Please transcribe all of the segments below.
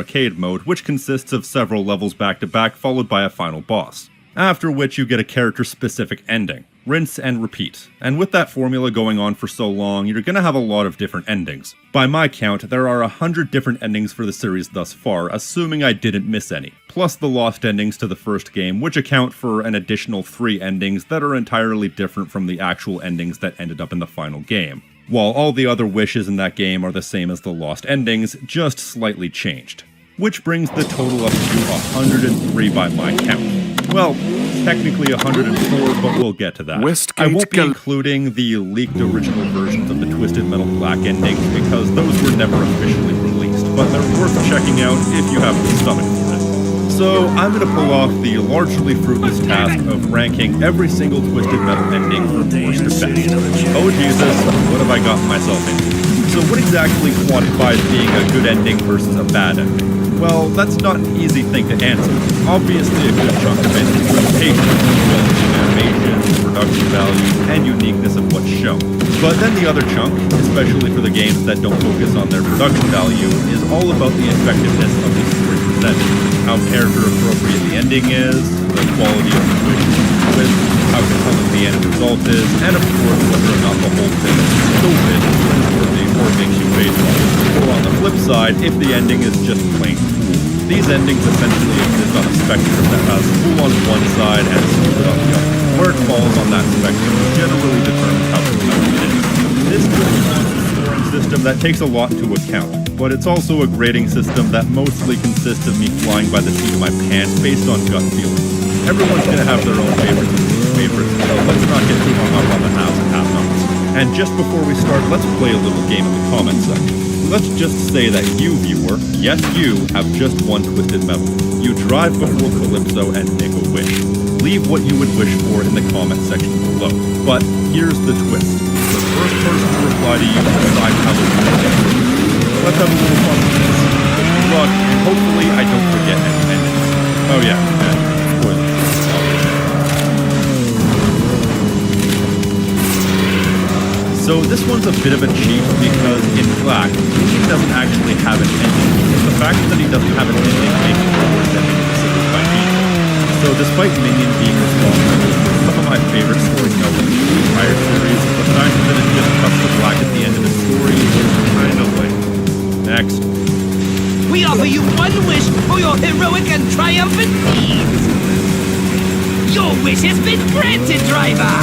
arcade mode, which consists of several levels back to back followed by a final boss. After which you get a character-specific ending. Rinse and repeat. And with that formula going on for so long, you're gonna have a lot of different endings. By my count, there are 100 different endings for the series thus far, assuming I didn't miss any. Plus the lost endings to the first game, which account for an additional 3 endings that are entirely different from the actual endings that ended up in the final game. While all the other wishes in that game are the same as the lost endings, just slightly changed. Which brings the total up to 103 by my count. Well, technically 104, but we'll get to that. I won't be including the leaked original versions of the Twisted Metal Black endings because those were never officially released, but they're worth checking out if you have the stomach for it. So I'm going to pull off the largely fruitless task of ranking every single Twisted Metal ending from worst to best. Oh Jesus, what have I gotten myself into? So what exactly quantifies being a good ending versus a bad ending? Well, that's not an easy thing to answer. Obviously, a good chunk of it is presentation, animation, production value, and uniqueness of what's shown. But then the other chunk, especially for the games that don't focus on their production value, is all about the effectiveness of the story presented. How character appropriate the ending is, the quality of the twist, how compelling the end result is, and of course whether or not the whole thing is stupid, cringeworthy, or makes you faithful. Or on the flip side, if the ending is just plain cool. These endings essentially exist on a spectrum that has cool on one side and stupid on the other. Where it falls on that spectrum generally determines how compelling it is. This is a scoring system that takes a lot into account, but it's also a grading system that mostly consists of me flying by the seat of my pants based on gut feeling. Everyone's gonna have their own favorites and least favorites, so let's not get too hung up on the haves and have-nots. And just before we start, let's play a little game in the comments section. Let's just say that you, viewer, yes you, have just won Twisted Metal. You drive before Calypso and make a wish. Leave what you would wish for in the comment section below. But here's the twist. The first person to reply to you decides how the wish gets. Let's have a little fun with this. Good luck, and hopefully I don't forget any endings. Oh yeah, and spoilers. So this one's a bit of a cheat because in Black, Minion doesn't actually have an ending. The fact that he doesn't have an ending makes it the worst ending in the series by me. So despite Minion being responsible for some of my favorite storytelling in the entire series, the fact that it just cuts to black at the end of the story is kind of lame. Next. We offer you one wish for your heroic and triumphant deeds. Your wish has been granted, driver!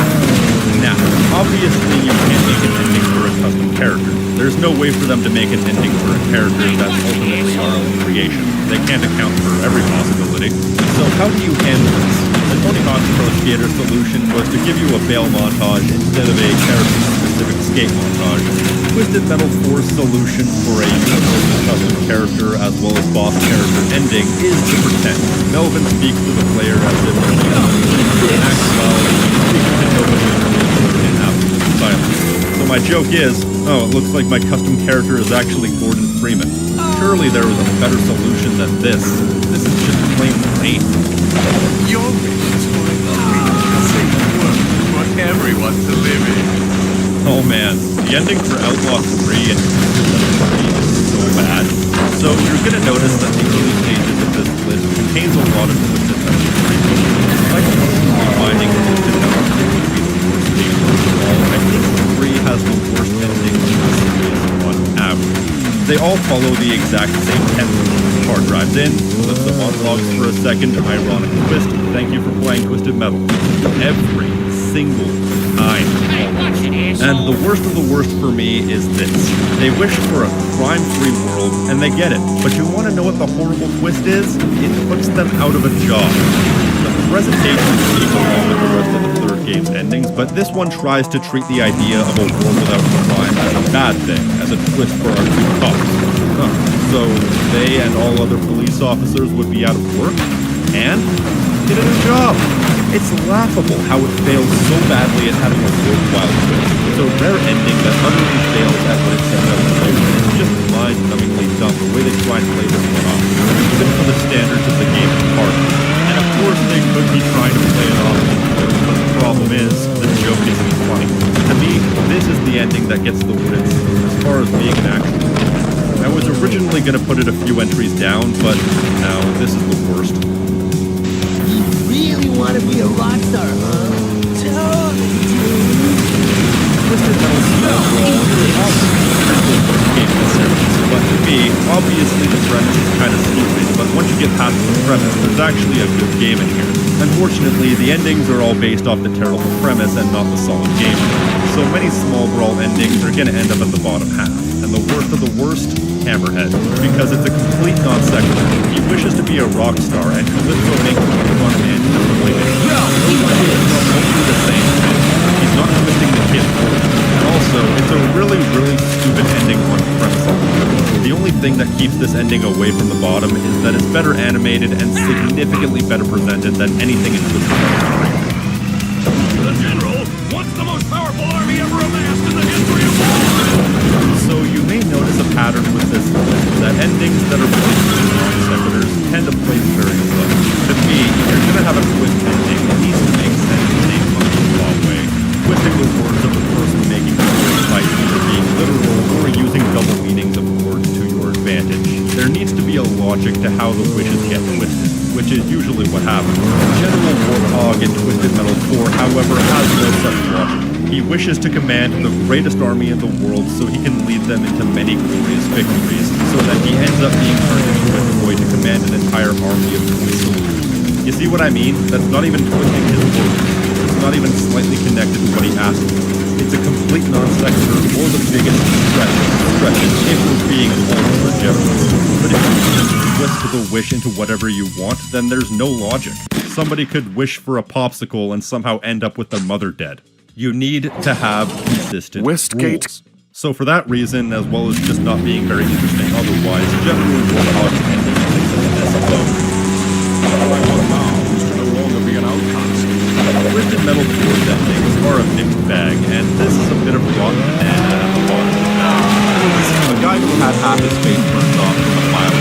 Now, obviously you can't make an ending for a custom character. There's no way for them to make an ending for a character that's ultimately our own creation. They can't account for every possibility. So how do you handle this? The Tony Hawk's Pro Skater solution was to give you a bail montage instead of a character-specific skate montage. Twisted Metal 4's solution for a universal custom character as well as boss character ending is to pretend. Melvin speaks to the player as if he acts well, speaks to nobody in absolute silence. So my joke is, oh, it looks like my custom character is actually Gordon Freeman. Surely there was a better solution than this. This is just plain lame. Your wish is for a safe world for everyone to live in. Oh man, the ending for Outlaw 3 and Twisted Metal 3 is so bad. So you're gonna notice that the early stages of this list contains a lot of Twisted Metal 3. Despite finding Twisted Metal 3 to be the worst game overall, I think 3 has the worst ending in the series on average. They all follow the exact same template. Car drives in, flips the monologues for a second, ironic twist, thank you for playing Twisted Metal. Every single time. And the worst of the worst for me is this. They wish for a crime-free world, and they get it. But you want to know what the horrible twist is? It puts them out of a job. The presentation keeps along with the rest of the third game's endings, but this one tries to treat the idea of a world without crime as a bad thing, as a twist for our two cops. So they and all other police officers would be out of work and get a new job. It's laughable how it fails so badly at having a worthwhile twist. It's a rare ending that utterly fails at what it sets out to do. It's just mind-numbingly dumb the way they try and play this one off, even for the standards of the game part. And of course they could be trying to play it off, but the problem is, the joke isn't funny. To me, this is the ending that gets the wins as far as being an actual. I was originally gonna put it a few entries down, but now this is the worst. You really want to be a rock star, huh? Totally do. Twisted Metal overall is obviously the worst game in the series, but to me, obviously the premise is kind of stupid, but once you get past the premise, there's actually a good game in here. Unfortunately, the endings are all based off the terrible premise and not the solid gameplay. So many small brawl endings are gonna end up at the bottom half. And the worst of the worst, Hammerhead, because it's a complete non sequitur. He wishes to be a rock star, and Calypso makes him a front man disappointment. It's mostly the same thing. He's not twisting the kid forward. And also, it's a really, really stupid ending on premise alone. The only thing that keeps this ending away from the bottom is that it's better animated and significantly better presented than anything in Twisted Metal 3. The General, what's the most powerful army ever amassed in the history of war? So you may notice a pattern with this list, that endings that are really good non-sequiturs tend to play very slow. To me, if you're gonna have a twist ending, it needs to make sense in a functional law way. Twisting the words of the person making the twist by either being literal or using double meanings of words to your advantage. There needs to be a logic to how the wishes get twisted, which is usually what happens. General Warthog in Twisted Metal 4, however, has no such logic. He wishes to command the greatest army in the world so he can lead them into many glorious victories, so that he ends up being turned into a toy to command an entire army of toy soldiers. You see what I mean? That's not even twisting his words. It's not even slightly connected to what he asked for. It's a complete non-sequitur or the biggest stretch if we're being ultra generous. But if you just twist the wish into whatever you want, then there's no logic. Somebody could wish for a popsicle and somehow end up with their mother dead. You need to have consistent Westgate. rules. So for that reason, as well as just not being very interesting otherwise, General Warthog's ending is alone. All I want now is to no longer be an outcast. Twisted Metal 4's endings are a mixed bag, and this is a bit of rotten banana at the bottom of the bag. A guy who had half his face burned off from a fire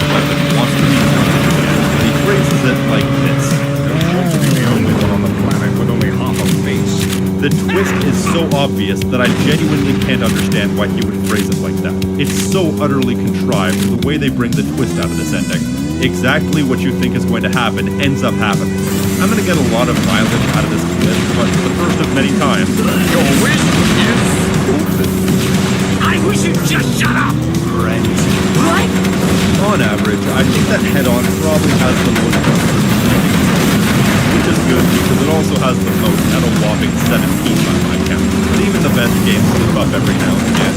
weapon wants to be one, and he phrases it like this. I want to be the only one on the planet with only half a face. The twist is so obvious that I genuinely can't understand why he would phrase it like that. It's so utterly contrived, the way they bring the twist out of this ending. Exactly what you think is going to happen ends up happening. I'm gonna get a lot of mileage out of this twist, but for the first of many times, Your wish is stupid. I wish you'd just shut up! Brent. What? on average, I think that Head-On probably has the most which is good because it also has the most at a whopping 17 by my count. But even the best games slip up every now and again.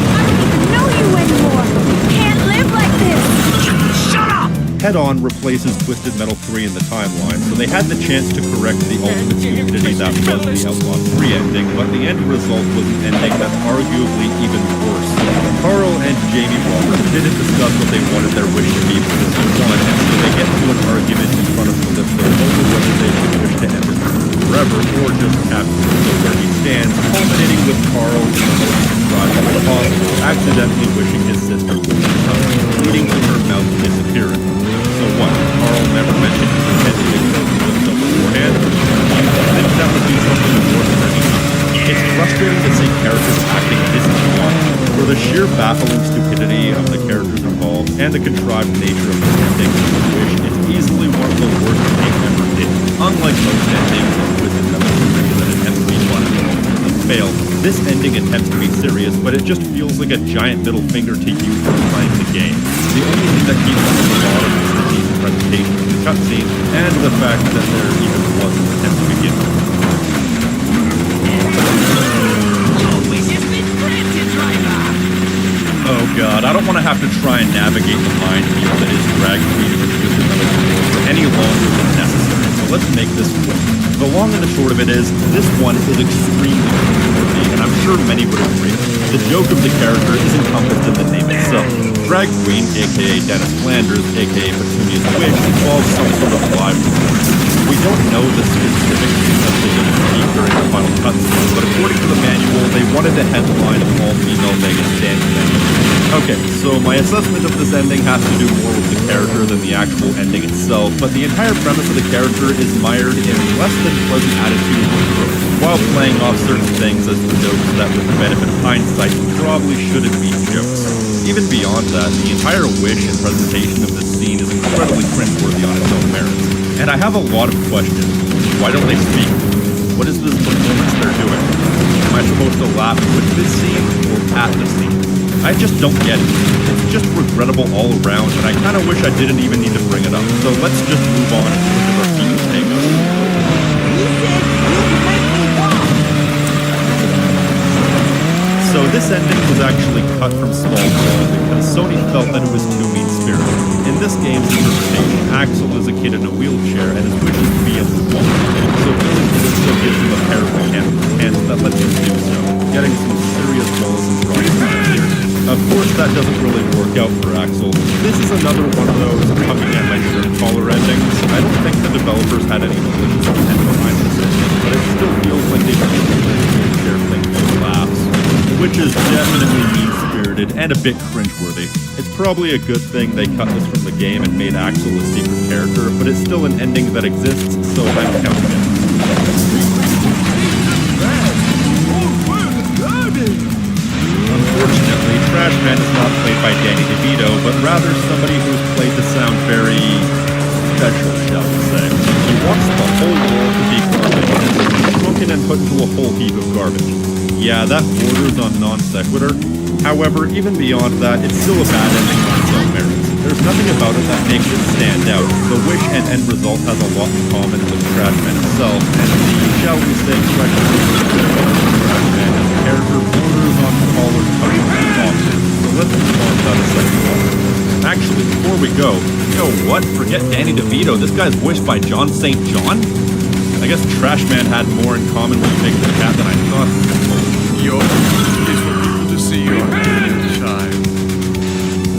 I don't know you anymore. You can't live like this. Shut up! Head-On replaces Twisted Metal 3 in the timeline, so they had the chance to correct the ultimate stupidity that was the Outlaw 3 ending, but the end result was an ending that's arguably even worse. Carl and Jamie Roberts didn't discuss what they wanted their wish to be for this one, and so they get into an argument in front of Calypso over whether they should wish to end it forever or just have Calypso where he stands, culminating with Carl in the most contrived way possible, accidentally wishing his sister would become, leading to her mouth disappearing. So what? Carl never mentioned his intention to kill Calypso beforehand? I think that would be something more than anything. It's frustrating to see characters acting this blunt, for the sheer baffling stupidity of the characters involved and the contrived nature of the ending of the wish is easily one of the worst things ever did. Unlike most endings of Twisted Metal 3 that attempt to be fun and ultimately fail, this ending attempts to be serious, but it just feels like a giant middle finger to you for playing the game. The only thing that keeps it at the bottom is the decent presentation of the cutscene, and the fact that there even was an attempt to begin with. Your wish has been granted, driver! Oh god, I don't want to have to try and navigate the minefield that is Drag Queen of Twisted Metal 4 for any longer than necessary, so let's make this quick. The long and the short of it is, this one is extremely cringeworthy, and I'm sure many would agree. The joke of the character is encompassed in the name itself. Drag Queen, aka Dennis Flanders, aka Petunia's wish, involves some sort of live performance. We don't know the specifics because they didn't speak during the final cutscene, but according to the manual, they wanted a headline of all-female Vegas dance venue. Okay, so my assessment of this ending has to do more with the character than the actual ending itself, but the entire premise of the character is mired in less than pleasant attitude and growth. while playing off certain things as jokes that with the benefit of hindsight probably shouldn't be jokes. Even beyond that, the entire wish and presentation of this scene is incredibly cringeworthy on its own merits. And I have a lot of questions. Why don't they speak? What is this performance they're doing? Am I supposed to laugh with this scene or at the scene? I just don't get it. It's just regrettable all around, and I kind of wish I didn't even need to bring it up. So let's just move on and look at our feet take us. You said you'd make me walk. So this ending was actually cut from Small World because Sony felt that it was too mean-spirited. In this game's interpretation, Axel is a kid in a wheelchair and his wish is to be able to walk. So Billy still gives him a pair of mechanical hands that lets him do so, getting some serious balls and drawing here. Of course, that doesn't really work out for Axel. This is another one of those tugging at my shirt collar endings. I don't think the developers had any malicious intent behind this ending, but it still feels like they did the wheelchair thing for laughs, which is definitely mean-spirited and a bit cringeworthy. It's probably a good thing they cut this from the game and made Axel a secret character, but it's still an ending that exists, so I'm counting it. Unfortunately, Trash Man is not played by Danny DeVito, but rather somebody who's played to sound very special, shall we say. He wants the whole world to be garbage, and is broken and put into a whole heap of garbage. Yeah, that borders on non sequitur. However, even beyond that, it's still a bad ending on its own merits. There's nothing about it that makes it stand out. The wish and end result has a lot in common with Trash Man himself, and the, shall we say, question Trash Man as a character borders on collar tugging too often. So let's move on to the second one. Actually, before we go, you know what? Forget Danny DeVito. This guy's wished by John St. John? I guess Trash Man had more in common with Big the Cat than I thought. Your wish is for people to see your happy child.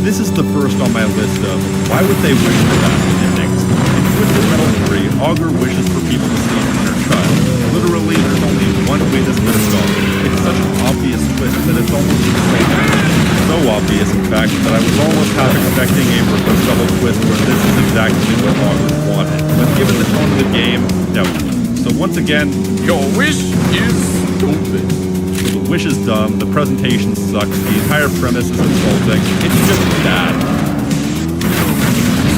This is the first on my list of why would they wish for that endings. In Twisted Metal 3, Augur wishes for people to see his inner child. Literally, there's only one way this could have gone. It's such an obvious twist that it's almost insane. So obvious, in fact, that I was almost half expecting a reverse double twist where this is exactly what Augur wanted. But given the tone of the game, no. So once again, Your wish is stupid. the wish is dumb, the presentation sucks, the entire premise is insulting, it's just bad.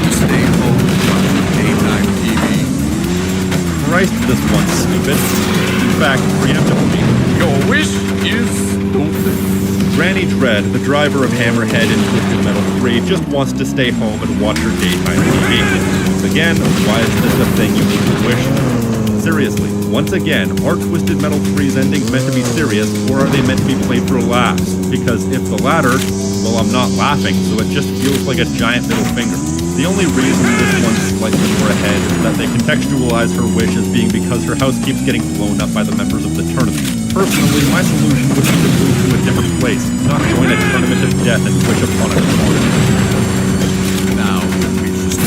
To stay home and watch daytime TV. Christ, this one's stupid. In fact, preemptively. Your wish is stupid. Granny Dread, the driver of Hammerhead in Twisted Metal 3, just wants to stay home and watch her daytime TV. Again, why is this a thing you need to wish for? Seriously, once again, are Twisted Metal 3's endings meant to be serious, or are they meant to be played for laughs? Because if the latter, well, I'm not laughing, so it just feels like a giant middle finger. The only reason this one's slightly more ahead is that they contextualize her wish as being because her house keeps getting blown up by the members of the tournament. Personally, my solution would be to move to a different place, not join a tournament of death and wish upon a corner. Now, we just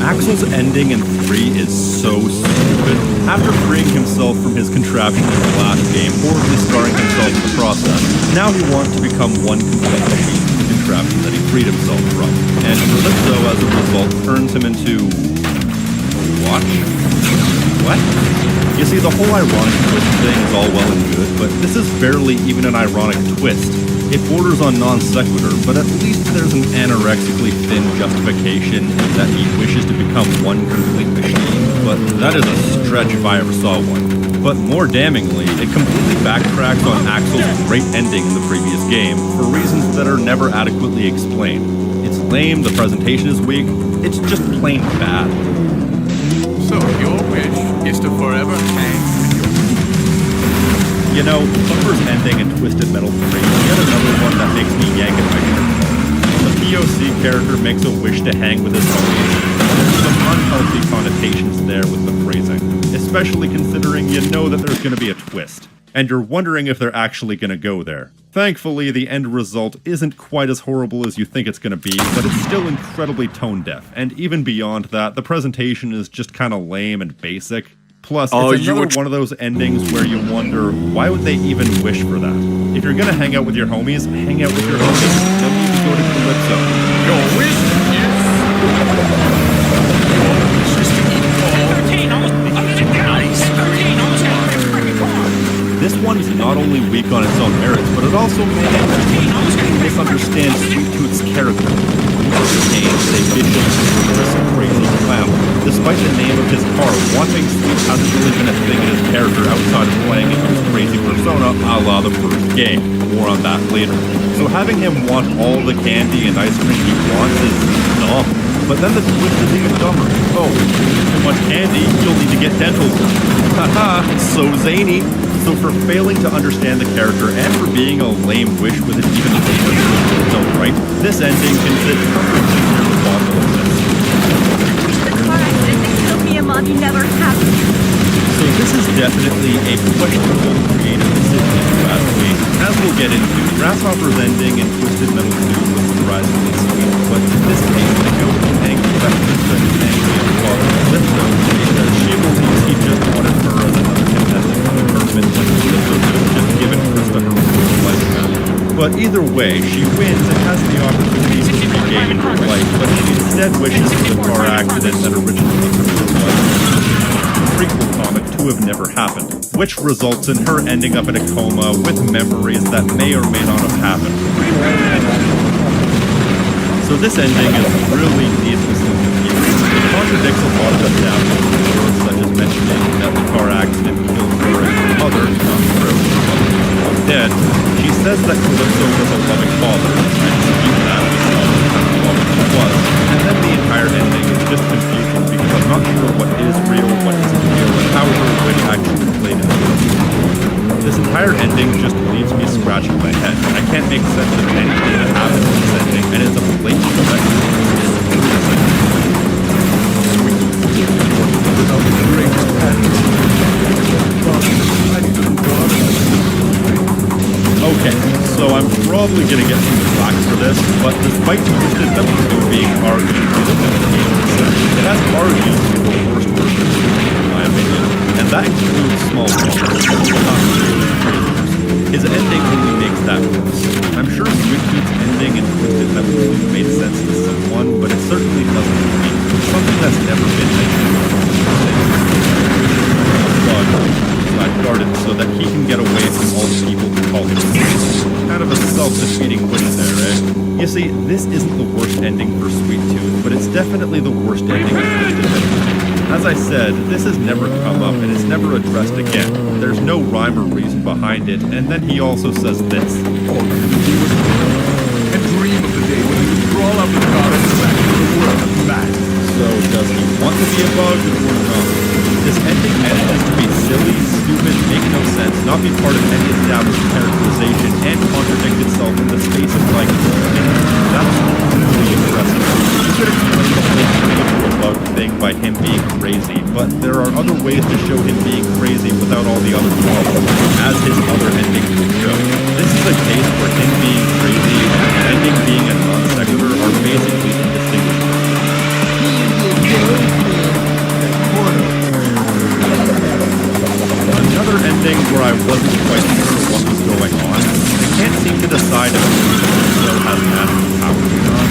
Axel's ending in 3 is so stupid. After freeing himself from his contraption in the last game, horribly scarring himself in the process, now he wants to become one complete machine with the contraption that he freed himself from. And Calypso, as a result, turns him into... watch? What? You see, the whole ironic twist thing is all well and good, but this is barely even an ironic twist. It borders on non sequitur, but at least there's an anorexically thin justification that he wishes to become one complete machine. But that is a stretch if I ever saw one. But more damningly, it completely backtracks on Axel's great ending in the previous game for reasons that are never adequately explained. It's lame, the presentation is weak, it's just plain bad. So your wish is to forever hang with your You know, Thumper's ending in Twisted Metal 3 is yet another one that makes me yank at my shirt collar. The POC character makes a wish to hang with his homies. There's some unhealthy connotations there with the phrasing, especially considering you know that there's going to be a twist, and you're wondering if they're actually going to go there. Thankfully, the end result isn't quite as horrible as you think it's going to be, but it's still incredibly tone-deaf, and even beyond that, the presentation is just kind of lame and basic. Plus, it's another one of those endings where you wonder, why would they even wish for that? If you're gonna hang out with your homies, hang out with your homies. Don't need to go to Calypso. Your wish is... Your wish is to eat all... not only weak on its own merits, but it also misunderstands Sweet Tooth's character. They vicious, crazy clown. Despite the name of his car, watching Sweet hasn't really been a thing in his character outside of playing into his crazy persona a la the first game. More on that later. So having him want all the candy and ice cream he wants is dumb. But then the twist is even dumber. Oh, too much candy, you'll need to get dental work. Haha, so zany. So for failing to understand the character and for being a lame wish with an even lamer twist in its own right, this ending can sit perfectly near the bottom of this. The car accident that killed me and Mommy never happened. So this is definitely a questionable creative decision if you ask me. As we'll get into, Grasshopper's ending in Twisted Metal 2 was surprisingly sweet, but in this case, I go with an angry Vector and an angry father Calypso, because she believes he just wanted her as another contestant on the tournament when Calypso could have just given Krista her real life back. But either way, she wins and has the opportunity to regain her life, but she instead wishes for the car accident that originally took her life. Prequel comic to have never happened, which results in her ending up in a coma with memories that may or may not have happened. So this ending is really needlessly confusing. It contradicts a lot of established words, such as mentioning that the car accident killed her and her mother, not true. Instead, she says that Calypso was a loving father, and Sweet that he was, and then the entire ending is just confusing because I'm not sure what is real, what isn't real, and how her wish actually played into it. This entire ending just leaves me scratching my head. I can't make sense of anything that happens in this ending, and it's a blatant Okay, so I'm probably gonna get some flack for this, but despite Twisted Metal 2 being arguably the best game in the set, it has arguably the worst version of Sweet Tooth, in my opinion, and that includes Small His ending only makes that worse. I'm sure Sweet Tooth's ending in Twisted Metal 2 made sense to someone, but it certainly doesn't to me. Something that's never been mentioned. Guarded so that he can get away from all the people who call him kind of a self-defeating wish there, eh? You see, this isn't the worst ending for Sweet Tooth, but it's definitely the worst ending of Twisted Metal. As I said, this has never come up and it's never addressed again. There's no rhyme or reason behind it, and then he also says this. All you could do was and dream of the day when you could crawl up the car and back to the world and back. So does he want to be a bug or not? This ending manages to be silly, stupid, make no sense, not be part of any established characterization, and contradict itself in the space of like that's really impressive. You could explain the whole creative bug thing by him being crazy, but there are other ways to show him being crazy without all the other problems, as his other endings would show. This is a case where him being crazy and the ending being a non sequitur are basically indistinguishable. Another ending where I wasn't quite sure what was going on. I can't seem to decide if Calypso has magical powers or not.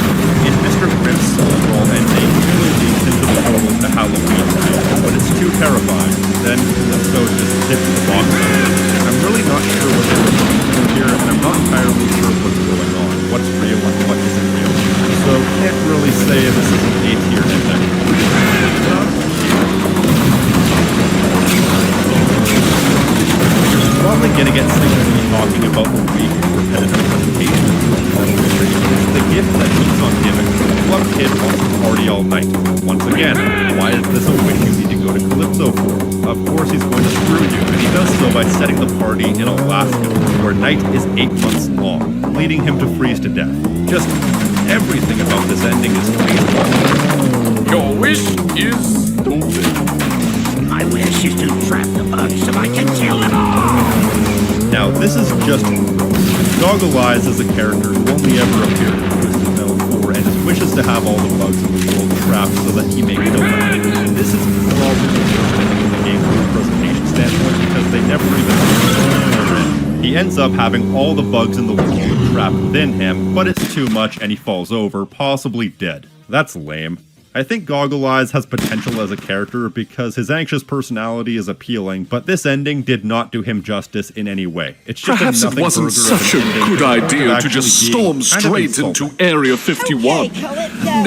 In Mr. Grimm's overall ending, really leads into the portal to Halloween Town, but it's too terrifying. Then Calypso just hits the box. I'm really not sure what they're doing here, and I'm not entirely sure what's going on, what's real and what isn't real. So can't really say this is an A-tier ending. Probably gonna get sick of me talking about the weak and repetitive presentation of the gift that keeps on giving. Club Kid wants to party all night. Once again, why is this a wish you need to go to Calypso for? Of course he's going to screw you, and he does so by setting the party in Alaska, where night is 8 months long, leading him to freeze to death. Just everything about this ending is crazy. Your wish is stupid. My wish is to trap the bugs so I can kill them all! Now, this is just Goggle Eyes is a character who only ever appeared in Twisted Metal 4, and his wish is to have all the bugs in the world trapped so that he may kill them. This is probably the worst ending in the game from a presentation standpoint because they never even He ends up having all the bugs in the world trapped within him, but it's too much and he falls over, possibly dead. That's lame. I think Goggle Eyes has potential as a character because his anxious personality is appealing, but this ending did not do him justice in any way. It's just Perhaps a it nothing wasn't burger such of a an ending good to the point of idea to actually just being storm kind of straight insulting. into Area 51.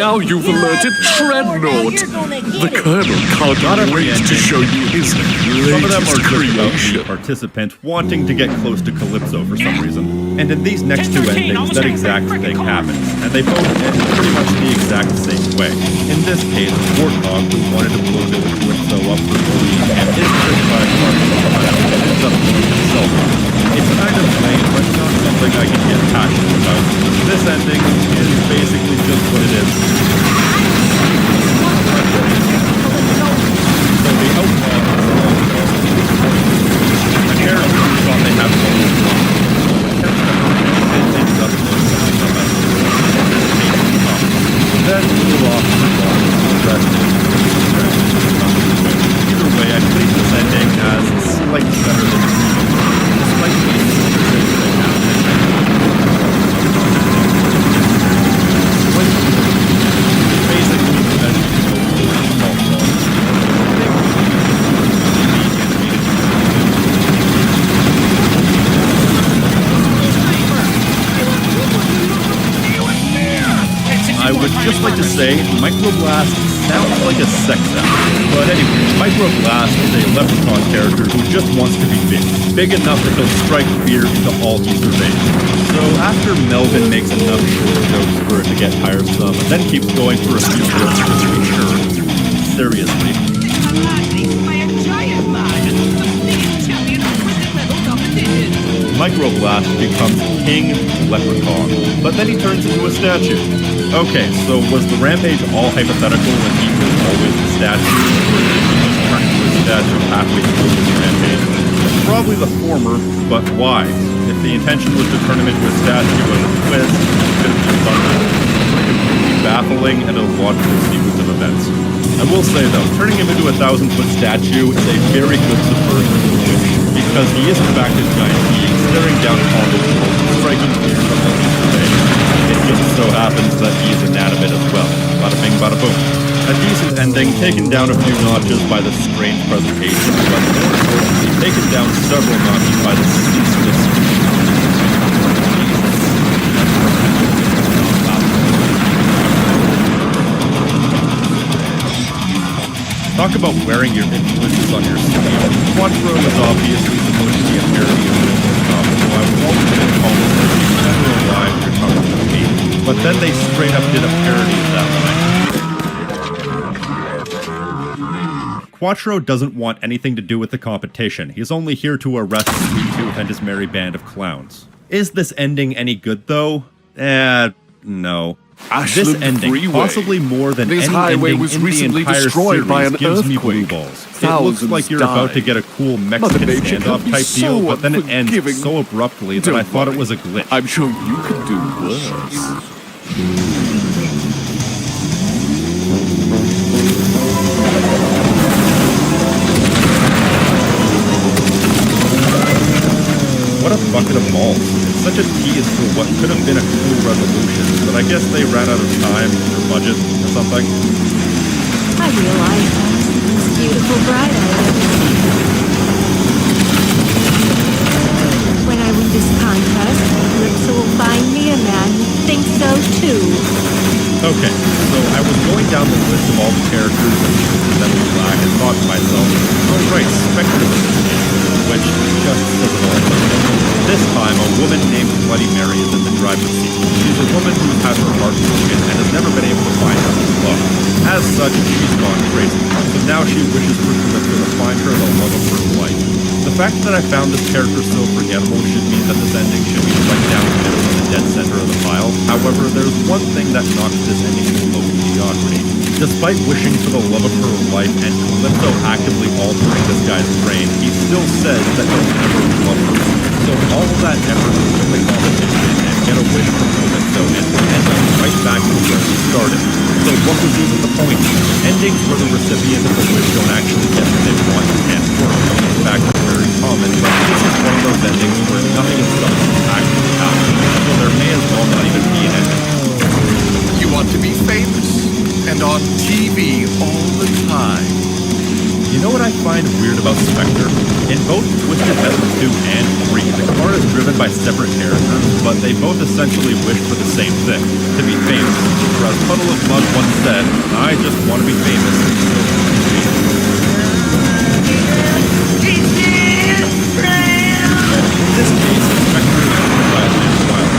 Now you've alerted Treadnought. The Colonel Not can't every wait to ending. show you his Some of them are latest just about the creation. participant wanting to get close to Calypso for some reason. And in these next two endings, that exact thing happens, and they both end pretty much the exact same way. In this case, Warthog, who wanted to blow Calypso up for bullying and is tricked by a car ends up blowing himself up. It's kind of lame, but not something I can get passionate about. This ending is basically just what it is. So the outlaw a character who thought they had one then blew off the block the rest either way, I place this ending as slightly better than despite being basically the best I would just like to say, Microblast sounds like a sex act. But anyway, Microblast is a leprechaun character who just wants to be big. Big enough that he'll strike fear into all he surveys. So after Melvin makes enough short jokes for it to get tiresome, and then keeps going for a few jokes just to be sure. Seriously. Microblast becomes King Leprechaun, but then he turns into a statue. Okay, so was the rampage all hypothetical when he was always the statue, or did he just turn into a statue halfway through the rampage? Probably the former, but why? If the intention was to turn him into a statue as a twist, it could have just done that. Completely baffling and illogical sequence of events. I will say though, turning him into a 1,000-foot statue is a very good subversion of the witch, because he is in fact a giant being staring down upon the world, striking fear from all his survey. It just so happens that he is inanimate as well. Bada bing, bada boom. A decent ending, taken down a few notches by the strange presentation, but more importantly, taken down several notches by the ceaseless. Talk about wearing your influences on your sleeve. Quattro is obviously supposed to be a parody of this stuff, so I was always going to call it General Live You're Talking to Me. But then they straight up did a parody of that line. Quattro doesn't want anything to do with the competition. He's only here to arrest Sweet Tooth and his merry band of clowns. Is this ending any good though? No. This Ashland ending, Freeway. possibly more than This any highway ending was in the recently entire destroyed series, by an gives me blue earthquake. balls. It looks Thousands like you're about to died. get a cool Mother Mexican Nature standoff can be type deal, so but then it ends unforgiving. so abruptly that Don't I thought it worry. was a glitch. I'm sure you could do worse. What a bucket of balls. It's such a tease for what could have been a cool resolution, but I guess they ran out of time or budget or something. I realize that's the most beautiful bride I've ever seen. When I win this contest, Calypso will find me a man who thinks so too. Okay, so I was going down the list of all the characters that incidentally black and thought to myself, oh right, Spectre was in this game, which just says it all. This time, a woman named Bloody Mary is in the driver's seat. She's a woman who's had her heart broken and has never been able to find her love. As such, she's gone crazy. So now she wishes for Calypso to find her the love of her life. The fact that I found this character so forgettable should mean that this ending should be right down the middle in the dead center of the pile. However, there's one thing that knocks this ending below mediocrity. Despite wishing for the love of her life and Calypso actively altering this guy's brain, he still says that he'll never love her. So all of that effort to win the competition and get a wish from Calypso and end up right back to where he started. So what was even the point? Endings where the recipient of the wish don't actually get what they want and work. In fact, it's very common, but this is one of those endings where nothing of substance actually happens. So there may as well not even be an ending. You want to be famous, and and on TV all the time. You know what I find weird about Spectre? In both Twisted Metal 2 and 3, the car is driven by separate characters, but they both essentially wish for the same thing, to be famous. For as Puddle of Mud once said, I just want to be famous. In this case, Spectre is entirely wild.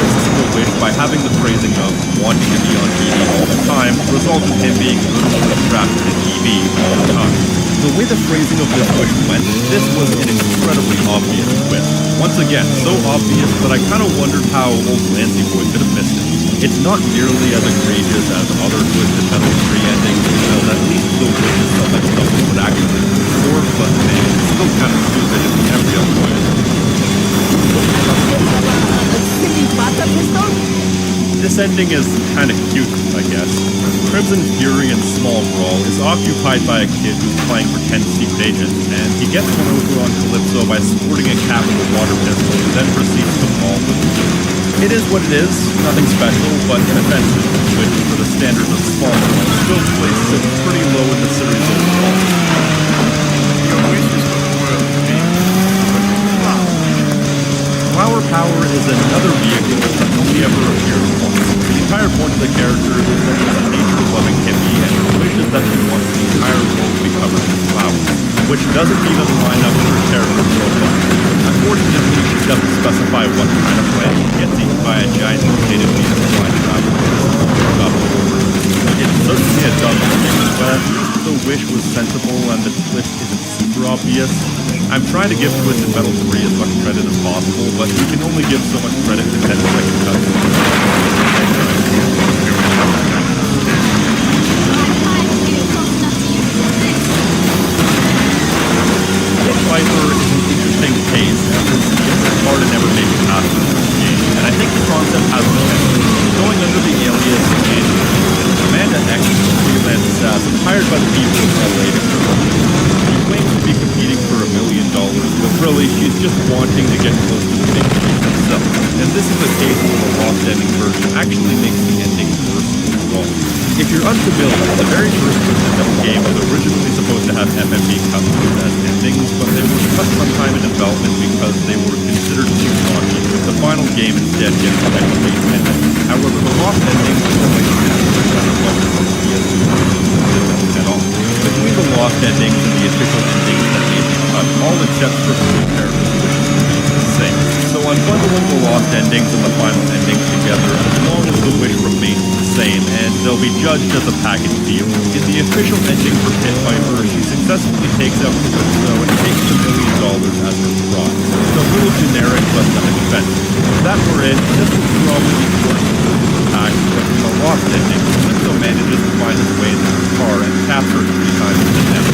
It's wish by having the phrasing of wanting to be on TV all the time result in him being literally trapped in TV all the time. The way the phrasing of this wish went, this was an incredibly obvious twist. Once again, so obvious that I kind of wondered how old Lancy Boy could have missed it. It's not nearly as egregious as other Twisted Metal 3 endings, because at least the wishes felt like stuff we would actually look for, but man, it's still kind of stupid in every other way. This ending is kind of cute, I guess. Crimson Fury in Small Brawl is occupied by a kid who's playing pretend secret agent, and he gets one over on Calypso by sporting a cap with a water pistol, and then proceeds to maul him. It is what it is, nothing special, but inoffensive, which, for the standards of Small Brawl, still places it pretty low in the series overall. Your wishes for the world to be Flower Power is another vehicle that only ever appears once. The entire point of the character is that she's a nature-loving hippie and her wish is that she wants the entire world to be covered in flowers, which doesn't even line up with her character profile. Unfortunately, she doesn't specify what kind of plant gets eaten by a giant mutated beast flying around with It's certainly a dumb thing, but the wish was sensible and the twist isn't super obvious. I'm trying to give Twisted Metal 3 as much credit as possible, but you can only give so much credit to 10-second cuts. Viper is an interesting case, as it's hard to never make it past this game, and I think the concept has potential. Going under the alias and Amanda X is a freelance assassin hired by the people of LA to criminal. She claims to be competing for $1 million, but really she's just wanting to get close to the big cheese herself. And this is a case where the lost ending version actually makes the ending worse overall. If you're unfamiliar, the very first Twisted Metal game was originally supposed to have FMV cutscenes as endings, but they were cut sometime in development because they were considered too naughty, with the final game instead getting a text-based ending. However, the lost ending was only 50% of what was at all. Between the lost endings and the official endings that made the cut, all except for the two characters wish to be the same. So unbundling the lost endings and the final endings together, as long as the wish remains the same, and they'll be judged as a package deal. In the official ending for Pit Viper, she successfully takes out Calypso and takes $1 million as her prize. It's a little generic, but nothing offensive. If that were it, this would probably be worse than the pack, but in the lost ending, Calypso manages to find his way into her car and capture her 3 times in an end.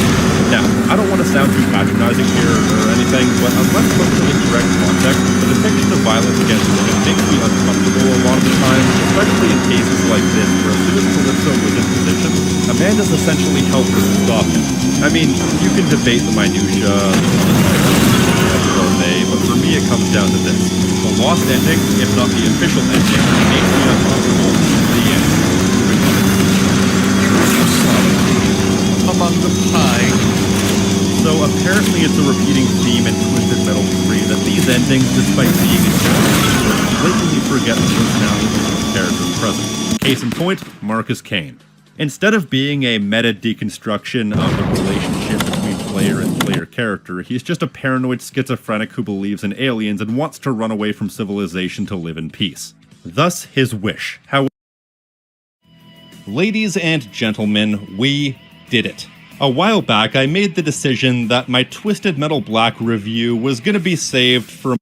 Now, I don't want to sound too patronizing here or anything, but unless put in the correct context, the depiction of violence against women makes me uncomfortable a lot of the time, especially in cases like this, where as soon as Calypso was in position, Amanda's essentially helped her to stop him. I mean, you can debate the minutiae, but for me it comes down to this. The lost ending, if not the official ending, makes me uncomfortable in the end. among the pine. So apparently it's a repeating theme in Twisted Metal 3 that these endings, despite being intentional, blatantly forget the personalities of the characters present. Case in point, Marcus Kane. Instead of being a meta deconstruction of the relationship between player and player character, he's just a paranoid schizophrenic who believes in aliens and wants to run away from civilization to live in peace. Thus his wish. However, ladies and gentlemen, we did it. A while back, I made the decision that my Twisted Metal Black review was gonna be saved for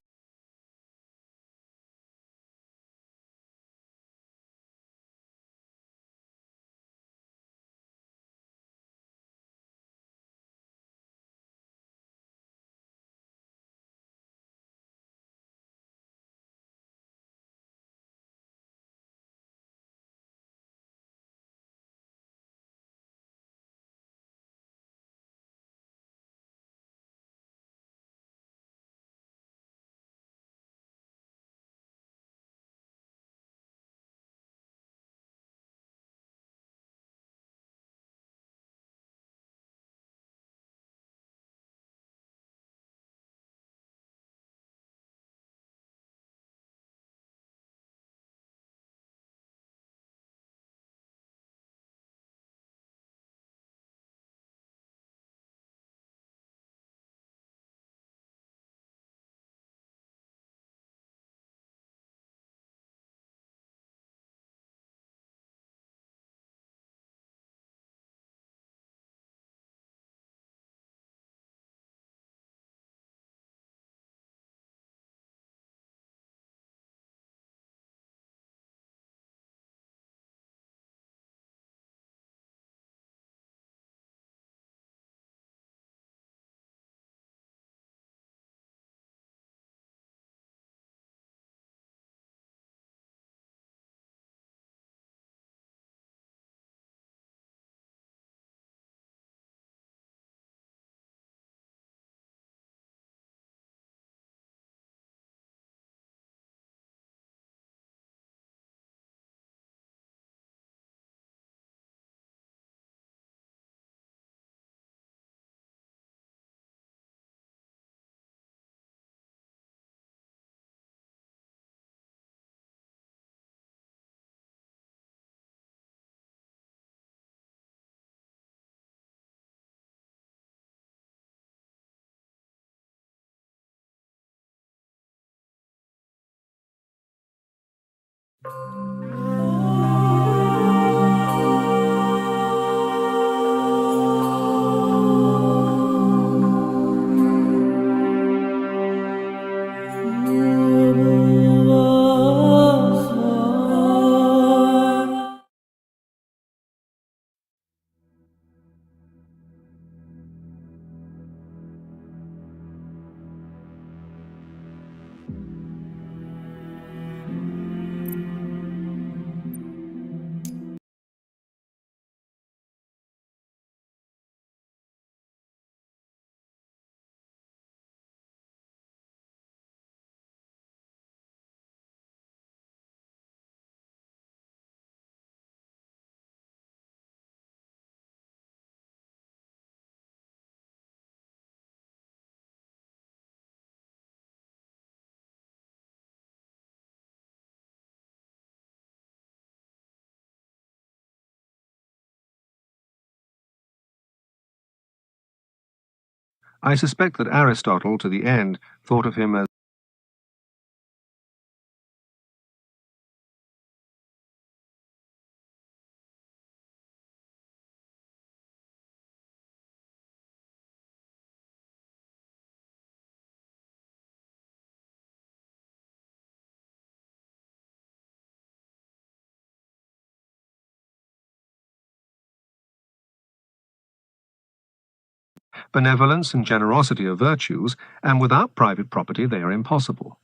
I suspect that Aristotle, to the end, thought of him as benevolence and generosity are virtues, and without private property they are impossible.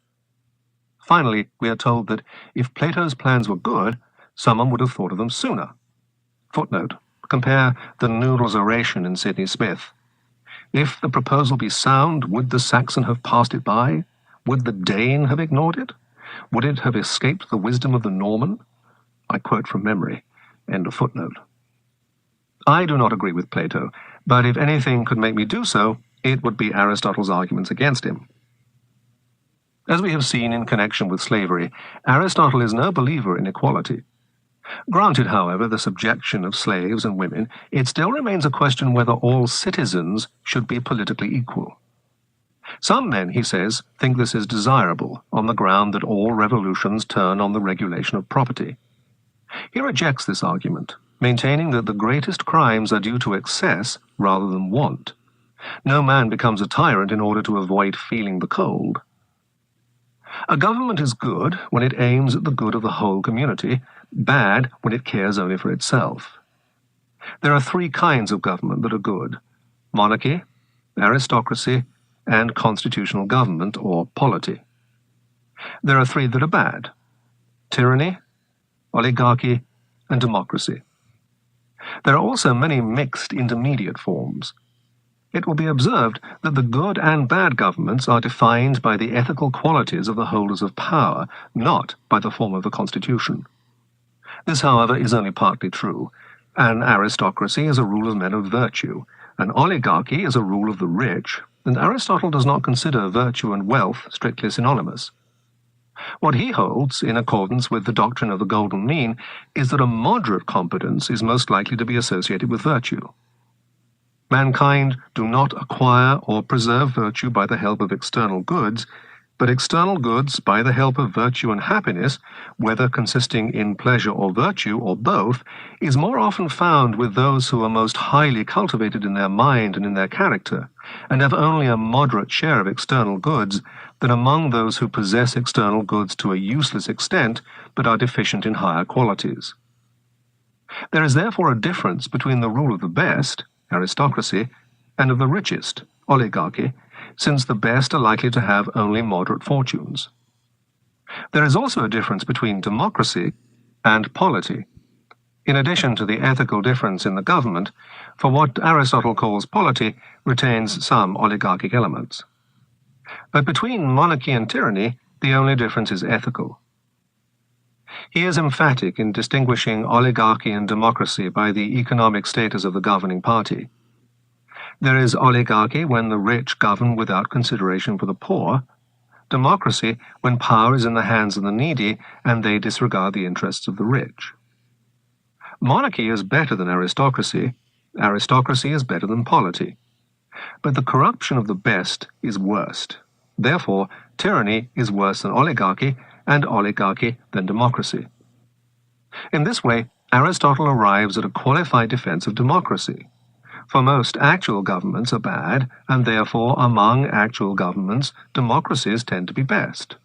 Finally, we are told that if Plato's plans were good, someone would have thought of them sooner. Footnote: compare the Noodles oration in Sidney Smith. If the proposal be sound, would the Saxon have passed it by? Would the Dane have ignored it? Would it have escaped the wisdom of the Norman? I quote from memory. End of footnote. I do not agree with Plato, but if anything could make me do so, it would be Aristotle's arguments against him. As we have seen in connection with slavery, Aristotle is no believer in equality. Granted, however, the subjection of slaves and women, it still remains a question whether all citizens should be politically equal. Some men, he says, think this is desirable, on the ground that all revolutions turn on the regulation of property. He rejects this argument, maintaining that the greatest crimes are due to excess rather than want. No man becomes a tyrant in order to avoid feeling the cold. A government is good when it aims at the good of the whole community, bad when it cares only for itself. There are three kinds of government that are good: monarchy, aristocracy, and constitutional government, or polity. There are three that are bad: tyranny, oligarchy, and democracy. There are also many mixed intermediate forms. It will be observed that the good and bad governments are defined by the ethical qualities of the holders of power, not by the form of the constitution. This, however, is only partly true. An aristocracy is a rule of men of virtue, an oligarchy is a rule of the rich, and Aristotle does not consider virtue and wealth strictly synonymous. What he holds, in accordance with the doctrine of the golden mean, is that a moderate competence is most likely to be associated with virtue. Mankind do not acquire or preserve virtue by the help of external goods, but external goods by the help of virtue and happiness, whether consisting in pleasure or virtue, or both, is more often found with those who are most highly cultivated in their mind and in their character, and have only a moderate share of external goods, than among those who possess external goods to a useless extent, but are deficient in higher qualities. There is therefore a difference between the rule of the best, aristocracy, and of the richest, oligarchy, since the best are likely to have only moderate fortunes. There is also a difference between democracy and polity, in addition to the ethical difference in the government, for what Aristotle calls polity retains some oligarchic elements. But between monarchy and tyranny, the only difference is ethical. He is emphatic in distinguishing oligarchy and democracy by the economic status of the governing party. There is oligarchy when the rich govern without consideration for the poor, democracy when power is in the hands of the needy and they disregard the interests of the rich. Monarchy is better than aristocracy, aristocracy is better than polity. But the corruption of the best is worst. Therefore, tyranny is worse than oligarchy, and oligarchy, then democracy. In this way, Aristotle arrives at a qualified defense of democracy. For most actual governments are bad, and therefore among actual governments, democracies tend to be best.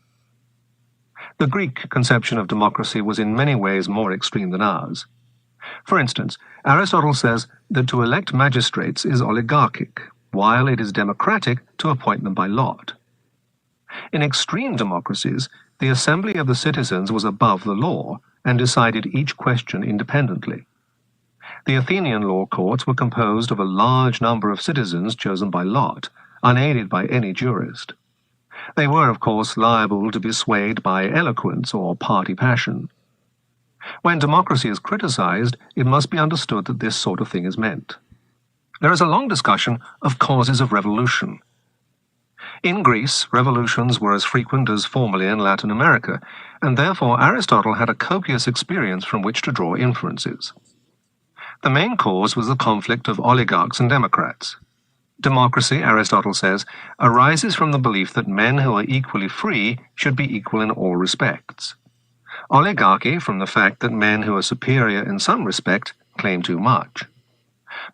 The Greek conception of democracy was in many ways more extreme than ours. For instance, Aristotle says that to elect magistrates is oligarchic, while it is democratic to appoint them by lot. In extreme democracies, the assembly of the citizens was above the law and decided each question independently. The Athenian law courts were composed of a large number of citizens chosen by lot, unaided by any jurist. They were, of course, liable to be swayed by eloquence or party passion. When democracy is criticized, it must be understood that this sort of thing is meant. There is a long discussion of causes of revolution. In Greece, revolutions were as frequent as formerly in Latin America, and therefore Aristotle had a copious experience from which to draw inferences. The main cause was the conflict of oligarchs and democrats. Democracy, Aristotle says, arises from the belief that men who are equally free should be equal in all respects. Oligarchy from the fact that men who are superior in some respect claim too much.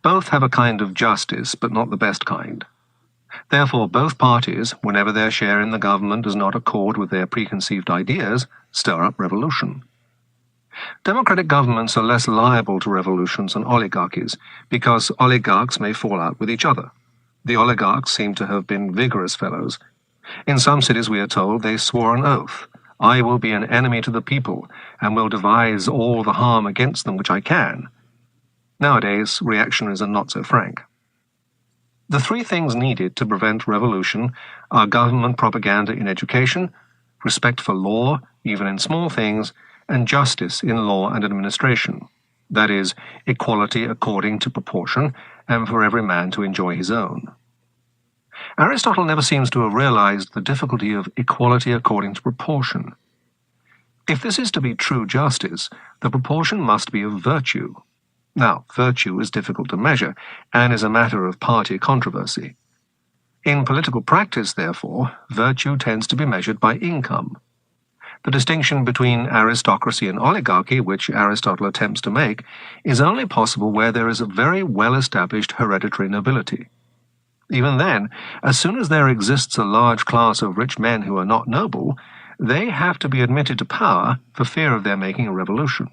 Both have a kind of justice, but not the best kind. Therefore, both parties, whenever their share in the government does not accord with their preconceived ideas, stir up revolution. Democratic governments are less liable to revolutions than oligarchies, because oligarchs may fall out with each other. The oligarchs seem to have been vigorous fellows. In some cities, we are told, they swore an oath, "I will be an enemy to the people, and will devise all the harm against them which I can." Nowadays, reactionaries are not so frank. The three things needed to prevent revolution are government propaganda in education, respect for law, even in small things, and justice in law and administration. That is, equality according to proportion, and for every man to enjoy his own. Aristotle never seems to have realized the difficulty of equality according to proportion. If this is to be true justice, the proportion must be of virtue. Now, virtue is difficult to measure, and is a matter of party controversy. In political practice, therefore, virtue tends to be measured by income. The distinction between aristocracy and oligarchy, which Aristotle attempts to make, is only possible where there is a very well-established hereditary nobility. Even then, as soon as there exists a large class of rich men who are not noble, they have to be admitted to power for fear of their making a revolution.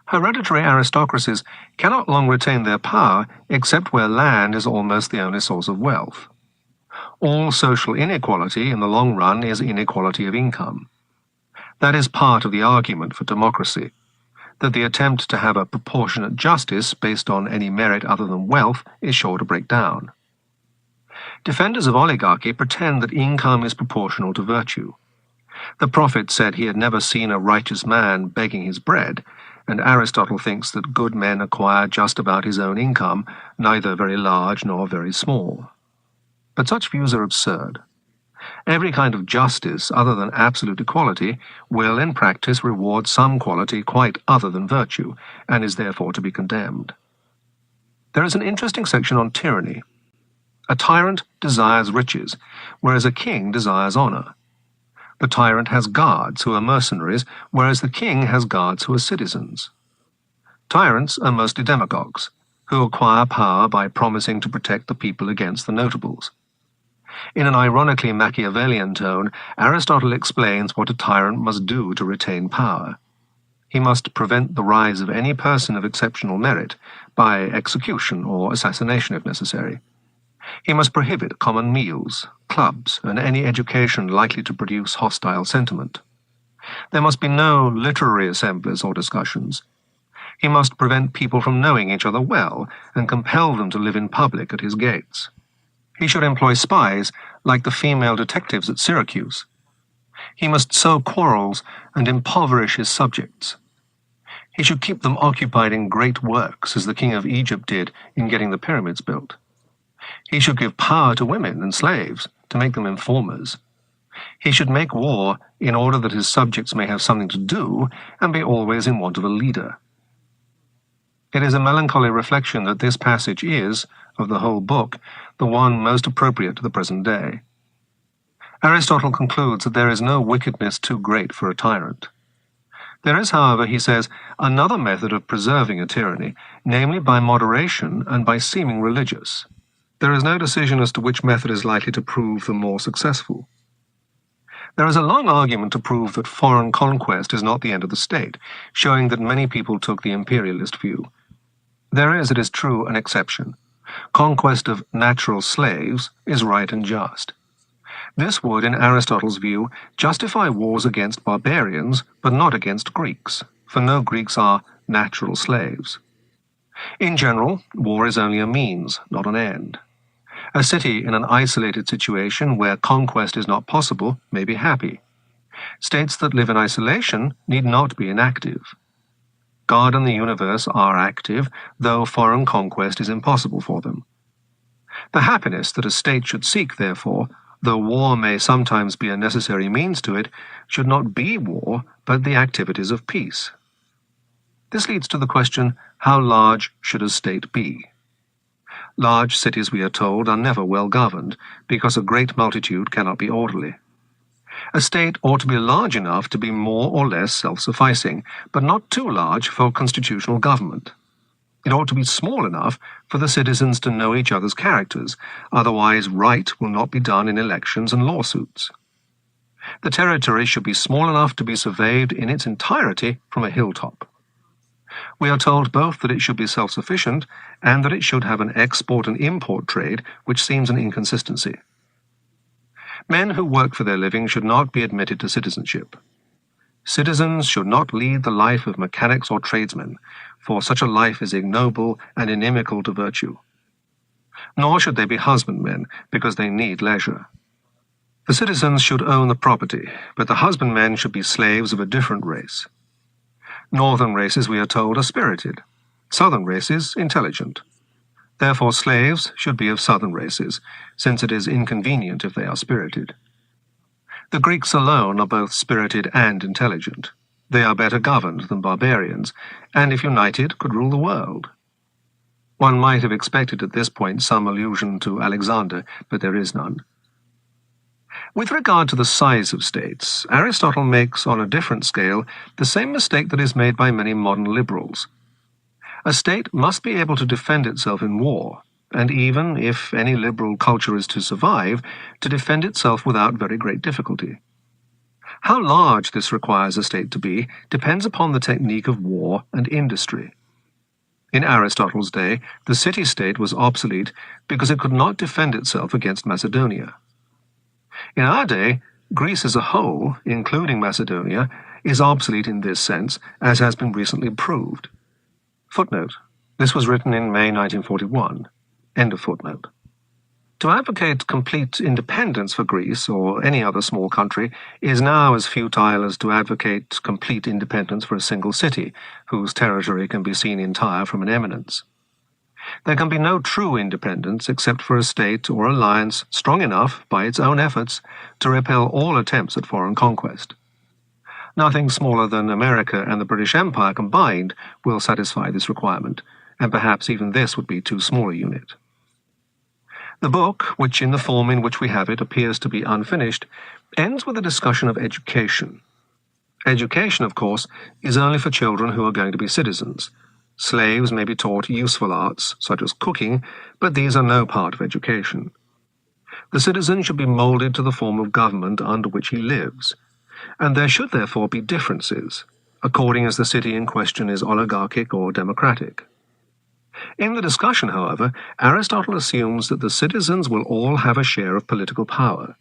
Hereditary aristocracies cannot long retain their power except where land is almost the only source of wealth. All social inequality in the long run is inequality of income. That is part of the argument for democracy, that the attempt to have a proportionate justice based on any merit other than wealth is sure to break down. Defenders of oligarchy pretend that income is proportional to virtue. The prophet said he had never seen a righteous man begging his bread, and Aristotle thinks that good men acquire just about his own income, neither very large nor very small. But such views are absurd. Every kind of justice other than absolute equality will in practice reward some quality quite other than virtue, and is therefore to be condemned. There is an interesting section on tyranny. A tyrant desires riches, whereas a king desires honor. The tyrant has guards who are mercenaries, whereas the king has guards who are citizens. Tyrants are mostly demagogues, who acquire power by promising to protect the people against the notables. In an ironically Machiavellian tone, Aristotle explains what a tyrant must do to retain power. He must prevent the rise of any person of exceptional merit, by execution or assassination if necessary. He must prohibit common meals, clubs, and any education likely to produce hostile sentiment. There must be no literary assemblies or discussions. He must prevent people from knowing each other well, and compel them to live in public at his gates. He should employ spies, like the female detectives at Syracuse. He must sow quarrels and impoverish his subjects. He should keep them occupied in great works, as the king of Egypt did in getting the pyramids built. He should give power to women and slaves, to make them informers. He should make war in order that his subjects may have something to do, and be always in want of a leader. It is a melancholy reflection that this passage is, of the whole book, the one most appropriate to the present day. Aristotle concludes that there is no wickedness too great for a tyrant. There is, however, he says, another method of preserving a tyranny, namely by moderation and by seeming religious. There is no decision as to which method is likely to prove the more successful. There is a long argument to prove that foreign conquest is not the end of the state, showing that many people took the imperialist view. There is, it is true, an exception. Conquest of natural slaves is right and just. This would, in Aristotle's view, justify wars against barbarians, but not against Greeks, for no Greeks are natural slaves. In general, war is only a means, not an end. A city in an isolated situation where conquest is not possible may be happy. States that live in isolation need not be inactive. God and the universe are active, though foreign conquest is impossible for them. The happiness that a state should seek, therefore, though war may sometimes be a necessary means to it, should not be war, but the activities of peace. This leads to the question, how large should a state be? Large cities, we are told, are never well governed, because a great multitude cannot be orderly. A state ought to be large enough to be more or less self-sufficing, but not too large for constitutional government. It ought to be small enough for the citizens to know each other's characters, otherwise right will not be done in elections and lawsuits. The territory should be small enough to be surveyed in its entirety from a hilltop. We are told both that it should be self-sufficient and that it should have an export and import trade, which seems an inconsistency. Men who work for their living should not be admitted to citizenship. Citizens should not lead the life of mechanics or tradesmen, for such a life is ignoble and inimical to virtue. Nor should they be husbandmen, because they need leisure. The citizens should own the property, but the husbandmen should be slaves of a different race. Northern races, we are told, are spirited. Southern races, intelligent. Therefore slaves should be of southern races, since it is inconvenient if they are spirited. The Greeks alone are both spirited and intelligent. They are better governed than barbarians, and if united, could rule the world. One might have expected at this point some allusion to Alexander, but there is none. With regard to the size of states, Aristotle makes, on a different scale, the same mistake that is made by many modern liberals. A state must be able to defend itself in war, and even, if any liberal culture is to survive, to defend itself without very great difficulty. How large this requires a state to be depends upon the technique of war and industry. In Aristotle's day, the city-state was obsolete because it could not defend itself against Macedonia. In our day, Greece as a whole, including Macedonia, is obsolete in this sense, as has been recently proved. Footnote. This was written in May 1941. End of footnote. To advocate complete independence for Greece, or any other small country, is now as futile as to advocate complete independence for a single city, whose territory can be seen entire from an eminence. There can be no true independence except for a state or alliance strong enough, by its own efforts, to repel all attempts at foreign conquest. Nothing smaller than America and the British Empire combined will satisfy this requirement, and perhaps even this would be too small a unit. The book, which in the form in which we have it appears to be unfinished, ends with a discussion of education. Education, of course, is only for children who are going to be citizens. Slaves may be taught useful arts, such as cooking, but these are no part of education. The citizen should be molded to the form of government under which he lives, and there should therefore be differences, according as the city in question is oligarchic or democratic. In the discussion, however, Aristotle assumes that the citizens will all have a share of political power.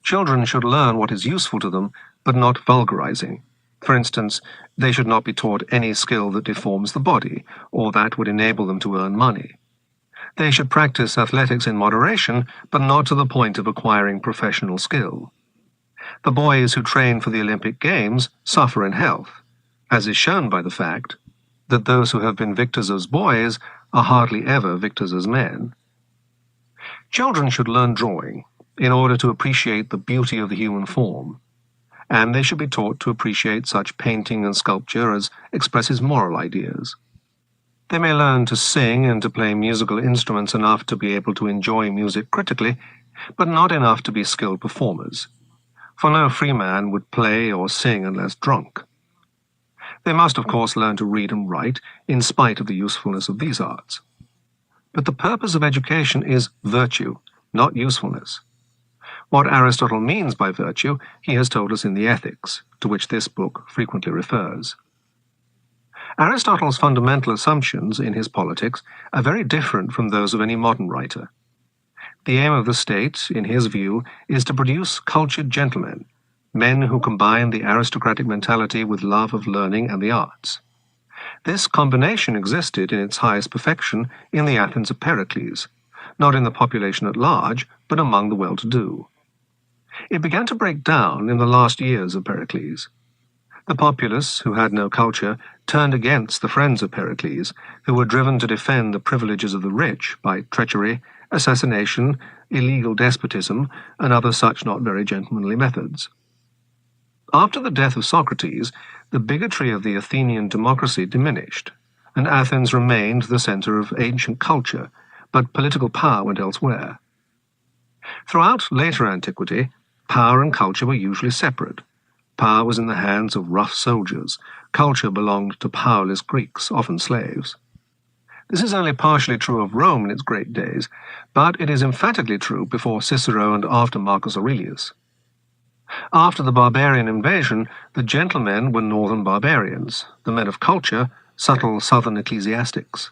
Children should learn what is useful to them, but not vulgarizing. For instance, they should not be taught any skill that deforms the body, or that would enable them to earn money. They should practice athletics in moderation, but not to the point of acquiring professional skill. The boys who train for the Olympic Games suffer in health, as is shown by the fact that those who have been victors as boys are hardly ever victors as men. Children should learn drawing in order to appreciate the beauty of the human form, and they should be taught to appreciate such painting and sculpture as expresses moral ideas. They may learn to sing and to play musical instruments enough to be able to enjoy music critically, but not enough to be skilled performers, for no free man would play or sing unless drunk. They must, of course, learn to read and write, in spite of the usefulness of these arts. But the purpose of education is virtue, not usefulness. What Aristotle means by virtue, he has told us in the Ethics, to which this book frequently refers. Aristotle's fundamental assumptions in his Politics are very different from those of any modern writer. The aim of the state, in his view, is to produce cultured gentlemen, men who combine the aristocratic mentality with love of learning and the arts. This combination existed in its highest perfection in the Athens of Pericles, not in the population at large, but among the well-to-do. It began to break down in the last years of Pericles. The populace, who had no culture, turned against the friends of Pericles, who were driven to defend the privileges of the rich by treachery, assassination, illegal despotism, and other such not very gentlemanly methods. After the death of Socrates, the bigotry of the Athenian democracy diminished, and Athens remained the center of ancient culture, but political power went elsewhere. Throughout later antiquity, power and culture were usually separate. Power was in the hands of rough soldiers. Culture belonged to powerless Greeks, often slaves. This is only partially true of Rome in its great days, but it is emphatically true before Cicero and after Marcus Aurelius. After the barbarian invasion, the gentlemen were northern barbarians, the men of culture, subtle southern ecclesiastics.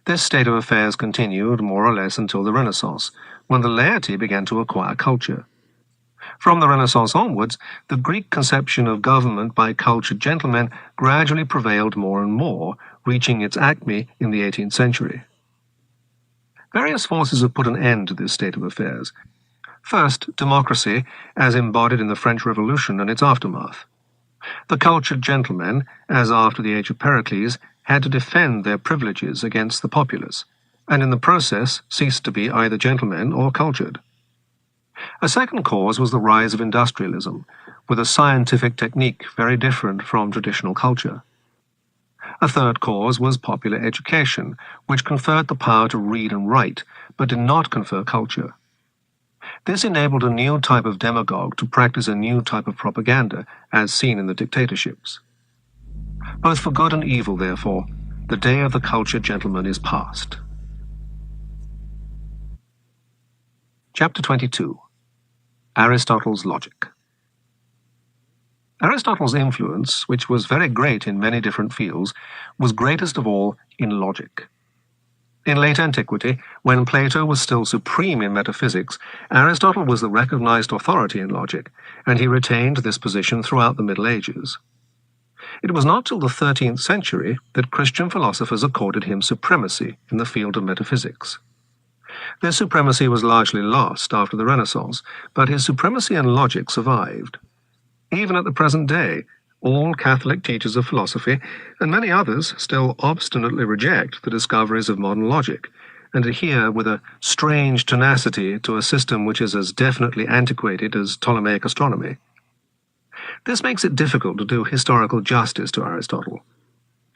This state of affairs continued more or less until the Renaissance, when the laity began to acquire culture. From the Renaissance onwards, the Greek conception of government by cultured gentlemen gradually prevailed more and more, reaching its acme in the 18th century. Various forces have put an end to this state of affairs. First, democracy, as embodied in the French Revolution and its aftermath. The cultured gentlemen, as after the age of Pericles, had to defend their privileges against the populace, and in the process ceased to be either gentlemen or cultured. A second cause was the rise of industrialism, with a scientific technique very different from traditional culture. A third cause was popular education, which conferred the power to read and write, but did not confer culture. This enabled a new type of demagogue to practice a new type of propaganda, as seen in the dictatorships. Both for good and evil, therefore, the day of the cultured gentleman is past. Chapter 22. Aristotle's Logic. Aristotle's influence, which was very great in many different fields, was greatest of all in logic. In late antiquity, when Plato was still supreme in metaphysics, Aristotle was the recognized authority in logic, and he retained this position throughout the Middle Ages. It was not till the 13th century that Christian philosophers accorded him supremacy in the field of metaphysics. This supremacy was largely lost after the Renaissance, but his supremacy in logic survived. Even at the present day, all Catholic teachers of philosophy, and many others, still obstinately reject the discoveries of modern logic, and adhere with a strange tenacity to a system which is as definitely antiquated as Ptolemaic astronomy. This makes it difficult to do historical justice to Aristotle.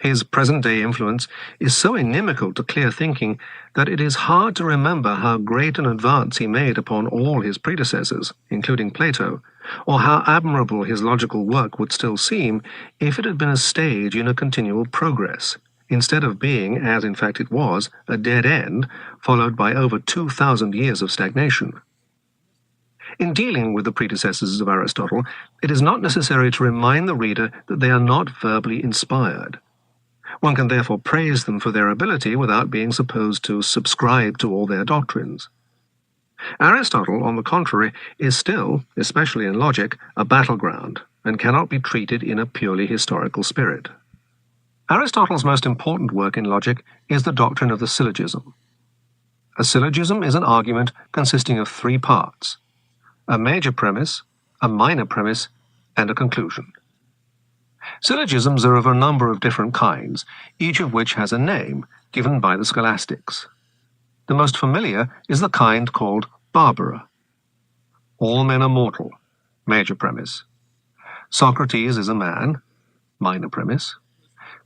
His present-day influence is so inimical to clear thinking that it is hard to remember how great an advance he made upon all his predecessors, including Plato, or how admirable his logical work would still seem if it had been a stage in a continual progress, instead of being, as in fact it was, a dead end, followed by over 2,000 years of stagnation. In dealing with the predecessors of Aristotle, it is not necessary to remind the reader that they are not verbally inspired. One can therefore praise them for their ability without being supposed to subscribe to all their doctrines. Aristotle, on the contrary, is still, especially in logic, a battleground, and cannot be treated in a purely historical spirit. Aristotle's most important work in logic is the doctrine of the syllogism. A syllogism is an argument consisting of three parts: a major premise, a minor premise, and a conclusion. Syllogisms are of a number of different kinds, each of which has a name given by the scholastics. The most familiar is the kind called Barbara. All men are mortal, major premise. Socrates is a man, minor premise.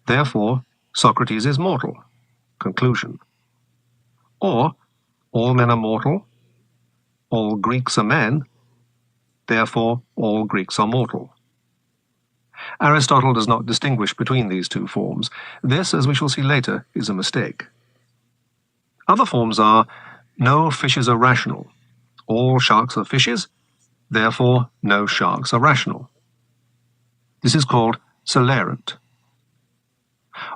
Therefore, Socrates is mortal, conclusion. Or, all men are mortal, all Greeks are men, therefore all Greeks are mortal. Aristotle does not distinguish between these two forms. This, as we shall see later, is a mistake. Other forms are, no fishes are rational, all sharks are fishes, therefore no sharks are rational. This is called celerent.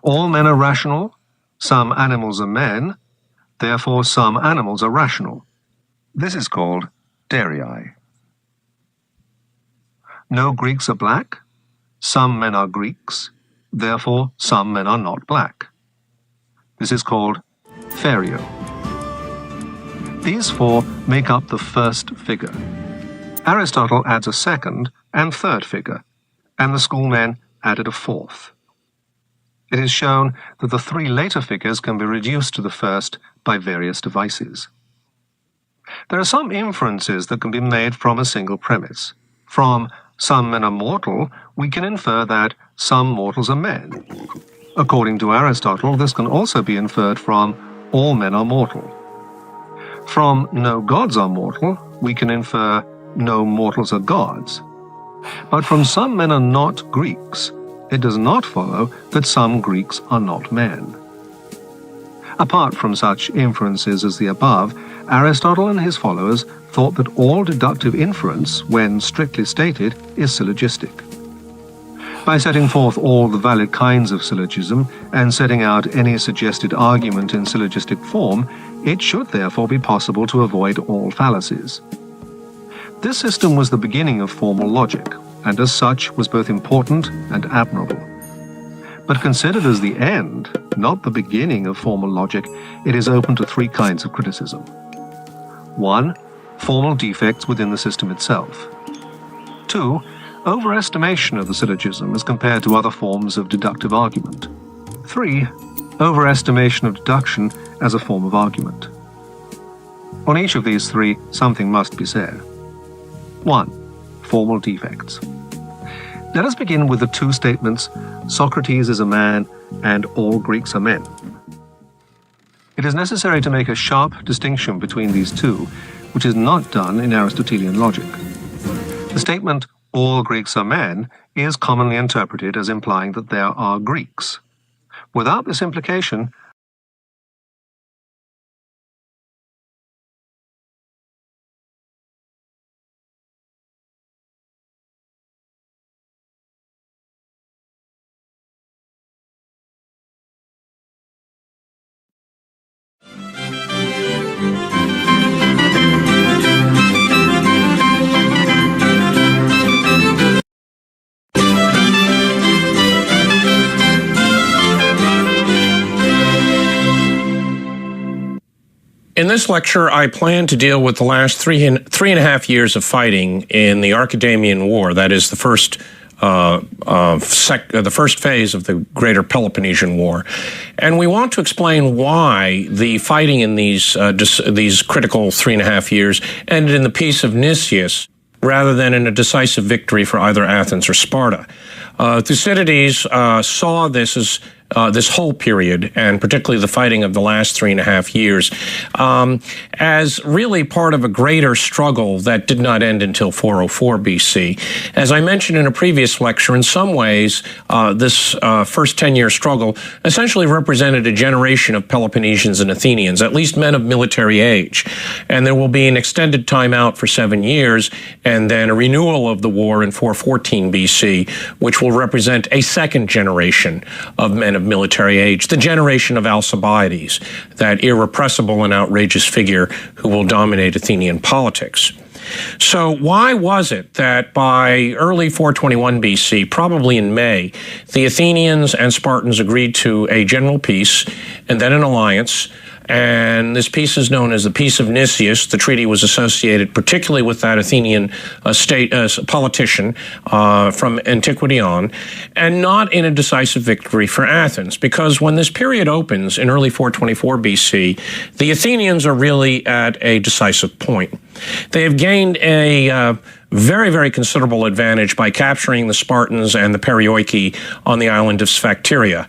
All men are rational, some animals are men, therefore some animals are rational. This is called derii. No Greeks are black, some men are Greeks, therefore some men are not black. This is called ferio. These four make up the first figure. Aristotle adds a second and third figure, and the schoolmen added a fourth. It is shown that the three later figures can be reduced to the first by various devices. There are some inferences that can be made from a single premise. From some men are mortal, we can infer that some mortals are men. According to Aristotle, this can also be inferred from all men are mortal. From no gods are mortal, we can infer no mortals are gods. But from some men are not Greeks, it does not follow that some Greeks are not men. Apart from such inferences as the above, Aristotle and his followers thought that all deductive inference, when strictly stated, is syllogistic. By setting forth all the valid kinds of syllogism and setting out any suggested argument in syllogistic form, it should therefore be possible to avoid all fallacies. This system was the beginning of formal logic, and as such was both important and admirable. But considered as the end, not the beginning of formal logic, it is open to three kinds of criticism. 1. Formal defects within the system itself. 2. Overestimation of the syllogism as compared to other forms of deductive argument. 3. Overestimation of deduction as a form of argument. On each of these three, something must be said. 1. Formal defects. Let us begin with the two statements, Socrates is a man and all Greeks are men. It is necessary to make a sharp distinction between these two, which is not done in Aristotelian logic. The statement, all Greeks are men, is commonly interpreted as implying that there are Greeks. Without this implication, In this lecture, I plan to deal with the last three and a half years of fighting in the Archidamian War, that is the first phase of the Greater Peloponnesian War. And we want to explain why the fighting in these critical 3.5 years ended in the Peace of Nicias rather than in a decisive victory for either Athens or Sparta. Thucydides saw this as this whole period, and particularly the fighting of the last 3.5 years, as really part of a greater struggle that did not end until 404 BC. As I mentioned in a previous lecture, in some ways, this first 10-year struggle essentially represented a generation of Peloponnesians and Athenians, at least men of military age. And there will be an extended time out for 7 years, and then a renewal of the war in 414 BC, which will represent a second generation of men of military age, the generation of Alcibiades, that irrepressible and outrageous figure who will dominate Athenian politics. So why was it that by early 421 BC, probably in May, the Athenians and Spartans agreed to a general peace and then an alliance? And this peace is known as the Peace of Nicias. The treaty was associated particularly with that Athenian politician from antiquity on, and not in a decisive victory for Athens, because when this period opens in early 424 BC, the Athenians are really at a decisive point. They have gained a very, very considerable advantage by capturing the Spartans and the Perioiki on the island of Sphacteria.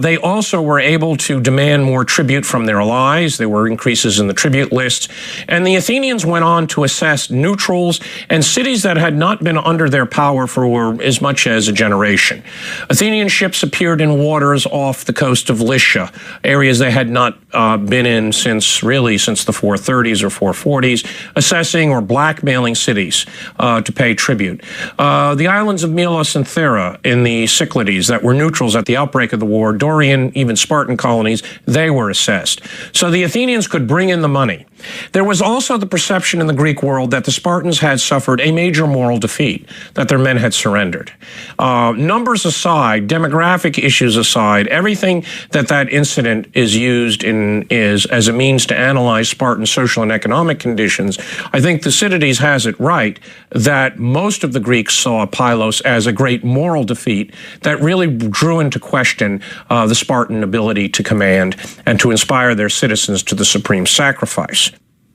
They also were able to demand more tribute from their allies. There were increases in the tribute list. And the Athenians went on to assess neutrals and cities that had not been under their power for as much as a generation. Athenian ships appeared in waters off the coast of Lycia, areas they had not been in since the 430s or 440s, assessing or blackmailing cities to pay tribute. The islands of Melos and Thera in the Cyclades that were neutrals at the outbreak of the war, Dorian, even Spartan colonies, they were assessed. So the Athenians could bring in the money. There was also the perception in the Greek world that the Spartans had suffered a major moral defeat, that their men had surrendered. Numbers aside, demographic issues aside, everything that incident is used as a means to analyze Spartan social and economic conditions, I think Thucydides has it right that most of the Greeks saw Pylos as a great moral defeat that really drew into question the Spartan ability to command and to inspire their citizens to the supreme sacrifice.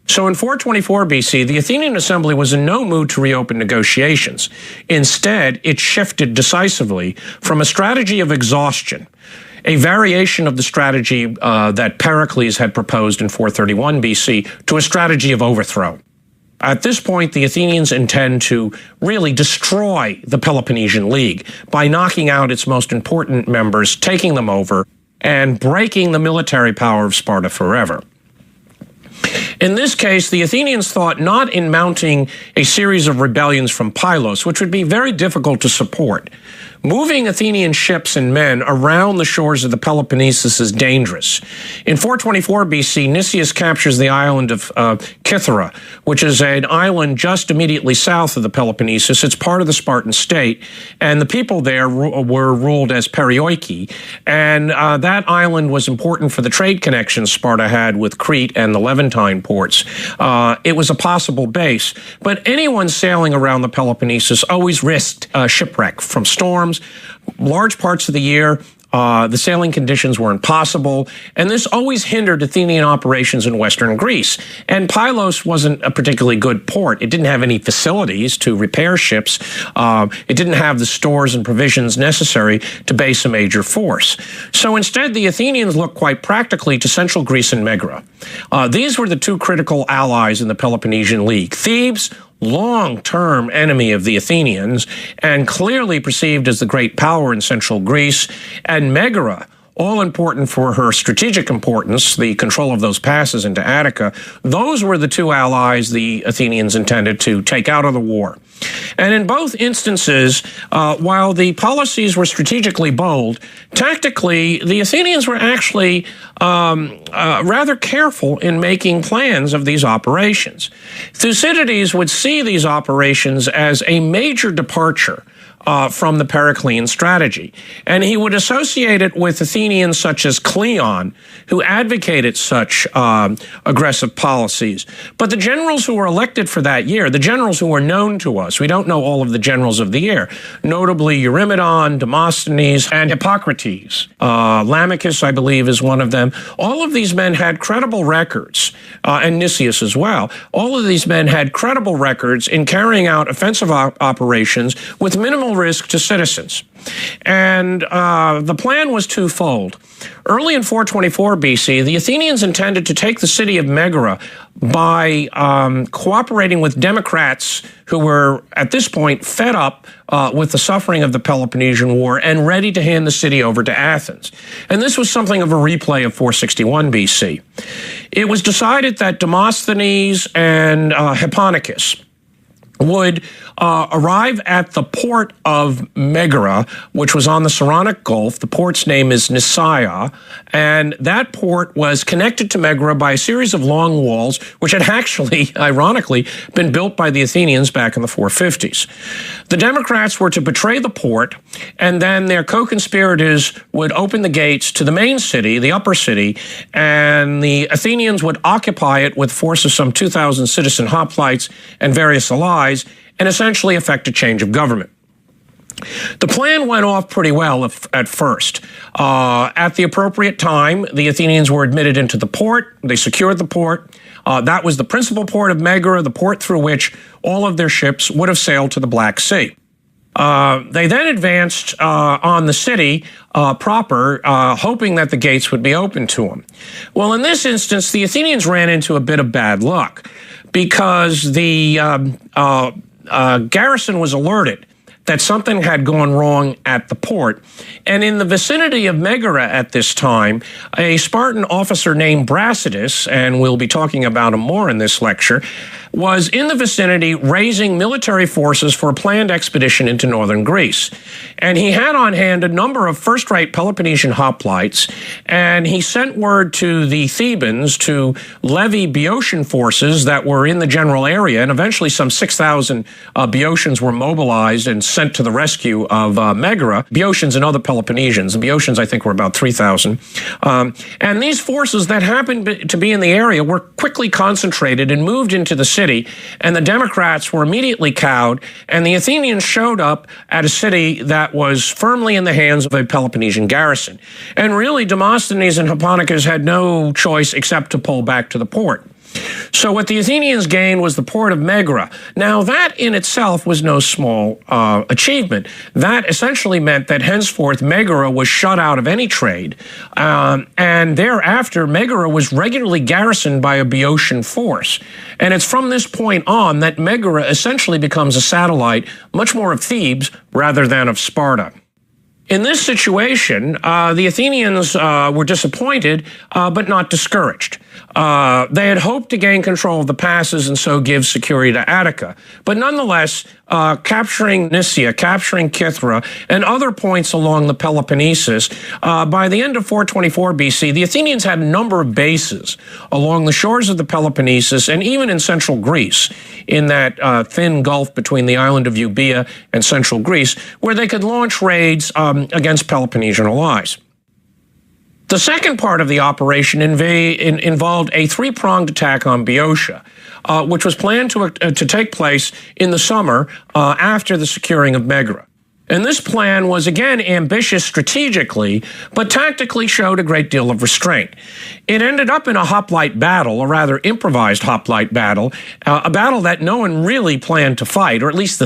So in 424 BC, the Athenian assembly was in no mood to reopen negotiations. Instead, it shifted decisively from a strategy of exhaustion, a variation of the strategy that Pericles had proposed in 431 BC, to a strategy of overthrow. At this point, the Athenians intend to really destroy the Peloponnesian League by knocking out its most important members, taking them over, and breaking the military power of Sparta forever. In this case, the Athenians thought not in mounting a series of rebellions from Pylos, which would be very difficult to support. Moving Athenian ships and men around the shores of the Peloponnesus is dangerous. In 424 BC, Nicias captures the island of Cythera, which is an island just immediately south of the Peloponnesus. It's part of the Spartan state, and the people there were ruled as Perioiki, and that island was important for the trade connections Sparta had with Crete and the Levantine ports. It was a possible base, but anyone sailing around the Peloponnesus always risked shipwreck from storms. Large parts of the year, the sailing conditions were impossible, and this always hindered Athenian operations in western Greece. And Pylos wasn't a particularly good port. It didn't have any facilities to repair ships. It didn't have the stores and provisions necessary to base a major force. So instead, the Athenians looked quite practically to central Greece and Megara. These were the two critical allies in the Peloponnesian League. Thebes, long-term enemy of the Athenians and clearly perceived as the great power in central Greece, and Megara, all important for her strategic importance, the control of those passes into Attica. Those were the two allies the Athenians intended to take out of the war. And in both instances, while the policies were strategically bold, tactically, the Athenians were actually rather careful in making plans of these operations. Thucydides would see these operations as a major departure from the Periclean strategy. And he would associate it with Athenians such as Cleon, who advocated such aggressive policies. But the generals who were elected for that year, the generals who were known to us, we don't know all of the generals of the year, notably Eurymedon, Demosthenes, and Hippocrates. Lamachus, I believe, is one of them. All of these men had credible records, and Nicias as well. All of these men had credible records in carrying out offensive operations with minimal risk to citizens. And the plan was twofold. Early in 424 BC, the Athenians intended to take the city of Megara by cooperating with Democrats who were, at this point, fed up with the suffering of the Peloponnesian War and ready to hand the city over to Athens. And this was something of a replay of 461 BC. It was decided that Demosthenes and Hipponicus would arrive at the port of Megara, which was on the Saronic Gulf. The port's name is Nisaea, and that port was connected to Megara by a series of long walls, which had actually, ironically, been built by the Athenians back in the 450s. The Democrats were to betray the port, and then their co-conspirators would open the gates to the main city, the upper city, and the Athenians would occupy it with a force of some 2,000 citizen hoplites and various allies, and essentially effect a change of government. The plan went off pretty well at first. At the appropriate time, the Athenians were admitted into the port. They secured the port. That was the principal port of Megara, the port through which all of their ships would have sailed to the Black Sea. They then advanced on the city proper, hoping that the gates would be open to them. Well, in this instance, the Athenians ran into a bit of bad luck because the garrison was alerted that something had gone wrong at the port. And in the vicinity of Megara at this time, a Spartan officer named Brasidas, and we'll be talking about him more in this lecture, was in the vicinity raising military forces for a planned expedition into northern Greece. And he had on hand a number of first-rate Peloponnesian hoplites, and he sent word to the Thebans to levy Boeotian forces that were in the general area, and eventually some 6,000 Boeotians were mobilized and sent to the rescue of Megara, Boeotians and other Peloponnesians. The Boeotians, I think, were about 3,000. And these forces that happened to be in the area were quickly concentrated and moved into the city, and the Democrats were immediately cowed, and the Athenians showed up at a city that was firmly in the hands of a Peloponnesian garrison. And really, Demosthenes and Hipponicus had no choice except to pull back to the port. So what the Athenians gained was the port of Megara. Now, that in itself was no small achievement. That essentially meant that henceforth Megara was shut out of any trade, and thereafter Megara was regularly garrisoned by a Boeotian force. And it's from this point on that Megara essentially becomes a satellite, much more of Thebes rather than of Sparta. In this situation, the Athenians were disappointed, but not discouraged. They had hoped to gain control of the passes and so give security to Attica. But nonetheless, capturing Nisaea, capturing Kythera, and other points along the Peloponnesus, by the end of 424 BC, the Athenians had a number of bases along the shores of the Peloponnesus and even in central Greece, in that thin gulf between the island of Euboea and central Greece, where they could launch raids against Peloponnesian allies. The second part of the operation involved a three-pronged attack on Boeotia, which was planned to take place in the summer after the securing of Megara. And this plan was, again, ambitious strategically, but tactically showed a great deal of restraint. It ended up in a hoplite battle, a rather improvised hoplite battle, a battle that no one really planned to fight, or at least the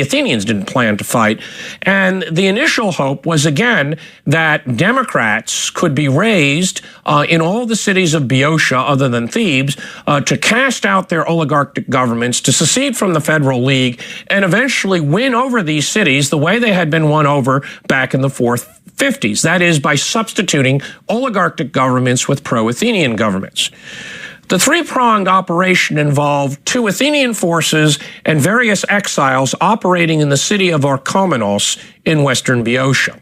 Athenians didn't plan to fight. And the initial hope was, again, that Democrats could be raised in all the cities of Boeotia, other than Thebes, to cast out their oligarchic governments, to secede from the Federal League, and eventually win over these cities the way they had been won over back in the 450s. That is, by substituting oligarchic governments with pro-Athenian governments. The three-pronged operation involved two Athenian forces and various exiles operating in the city of Orchomenos in western Boeotia.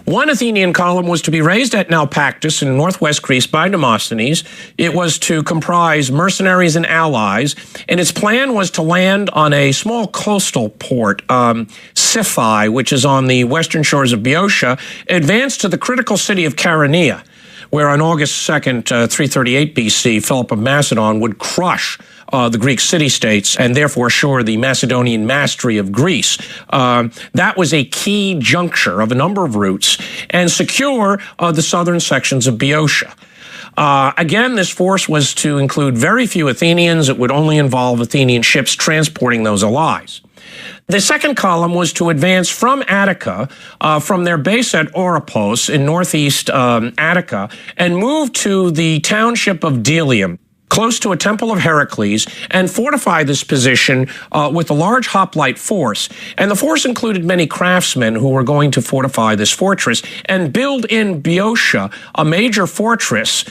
One Athenian column was to be raised at Naupactus in northwest Greece by Demosthenes. It was to comprise mercenaries and allies, and its plan was to land on a small coastal port, Siphae, which is on the western shores of Boeotia, advance to the critical city of Chaeronea, where on August 2nd, 338 BC, Philip of Macedon would crush the Greek city-states and therefore assure the Macedonian mastery of Greece. That was a key juncture of a number of routes and secure the southern sections of Boeotia. Again, this force was to include very few Athenians. It would only involve Athenian ships transporting those allies. The second column was to advance from Attica, from their base at Oropos in northeast Attica, and move to the township of Delium, close to a temple of Heracles, and fortify this position with a large hoplite force. And the force included many craftsmen who were going to fortify this fortress and build in Boeotia a major fortress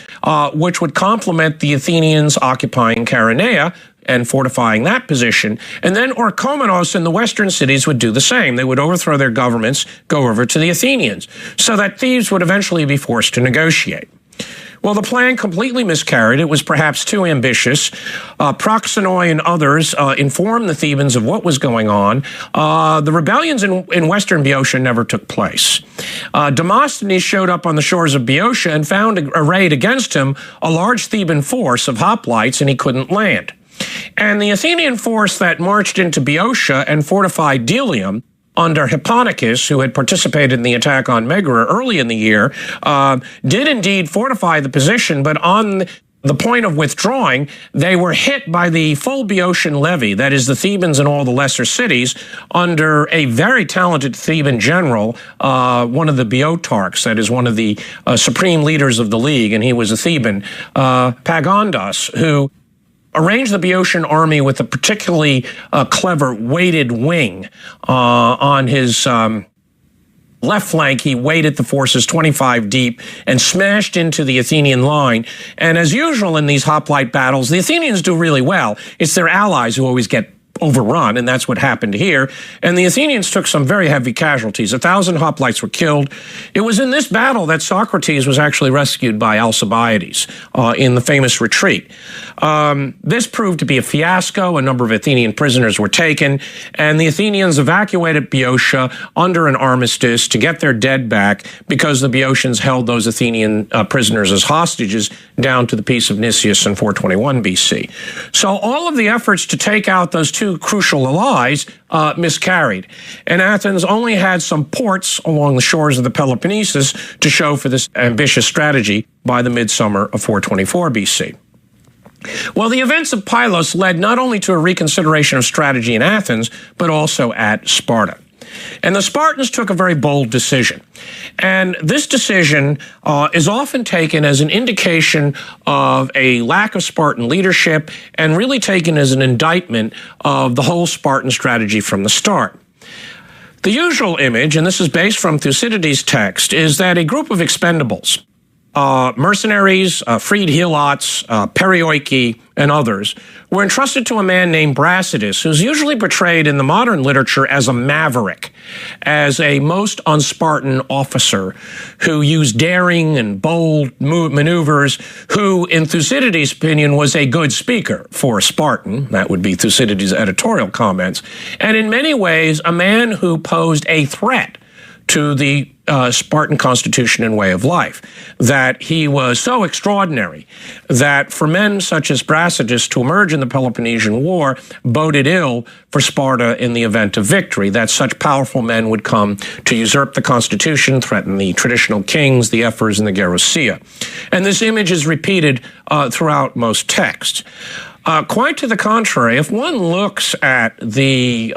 which would complement the Athenians occupying Chaeronea and fortifying that position. And then Orchomenos and the western cities would do the same. They would overthrow their governments, go over to the Athenians, so that Thebes would eventually be forced to negotiate. Well, the plan completely miscarried. It was perhaps too ambitious. Proxenoi and others informed the Thebans of what was going on. The rebellions in western Boeotia never took place. Demosthenes showed up on the shores of Boeotia and found arrayed against him a large Theban force of hoplites, and he couldn't land. And the Athenian force that marched into Boeotia and fortified Delium under Hipponicus, who had participated in the attack on Megara early in the year, did indeed fortify the position, but on the point of withdrawing, they were hit by the full Boeotian levy, that is the Thebans and all the lesser cities, under a very talented Theban general, one of the Boeotarchs, that is one of the supreme leaders of the League, and he was a Theban, Pagondas, who arranged the Boeotian army with a particularly clever weighted wing on his left flank. He weighted the forces 25 deep and smashed into the Athenian line. And as usual in these hoplite battles, the Athenians do really well. It's their allies who always get overrun, and that's what happened here. And the Athenians took some very heavy casualties. 1,000 hoplites were killed. It was in this battle that Socrates was actually rescued by Alcibiades in the famous retreat. This proved to be a fiasco. A number of Athenian prisoners were taken, and the Athenians evacuated Boeotia under an armistice to get their dead back because the Boeotians held those Athenian prisoners as hostages down to the Peace of Nicias in 421 BC. So all of the efforts to take out those two crucial allies miscarried. And Athens only had some ports along the shores of the Peloponnesus to show for this ambitious strategy by the midsummer of 424 BC. Well, the events of Pylos led not only to a reconsideration of strategy in Athens, but also at Sparta. And the Spartans took a very bold decision. And this decision is often taken as an indication of a lack of Spartan leadership and really taken as an indictment of the whole Spartan strategy from the start. The usual image, and this is based from Thucydides' text, is that a group of expendables, mercenaries, freed helots, perioiki, and others, were entrusted to a man named Brasidas, who's usually portrayed in the modern literature as a maverick, as a most un-Spartan officer who used daring and bold maneuvers, who, in Thucydides' opinion, was a good speaker for a Spartan. That would be Thucydides' editorial comments. And in many ways, a man who posed a threat to the Spartan constitution and way of life, that he was so extraordinary that for men such as Brasidas to emerge in the Peloponnesian War boded ill for Sparta in the event of victory, that such powerful men would come to usurp the constitution, threaten the traditional kings, the Ephors and the Gerousia. And this image is repeated throughout most texts. Quite to the contrary, if one looks at the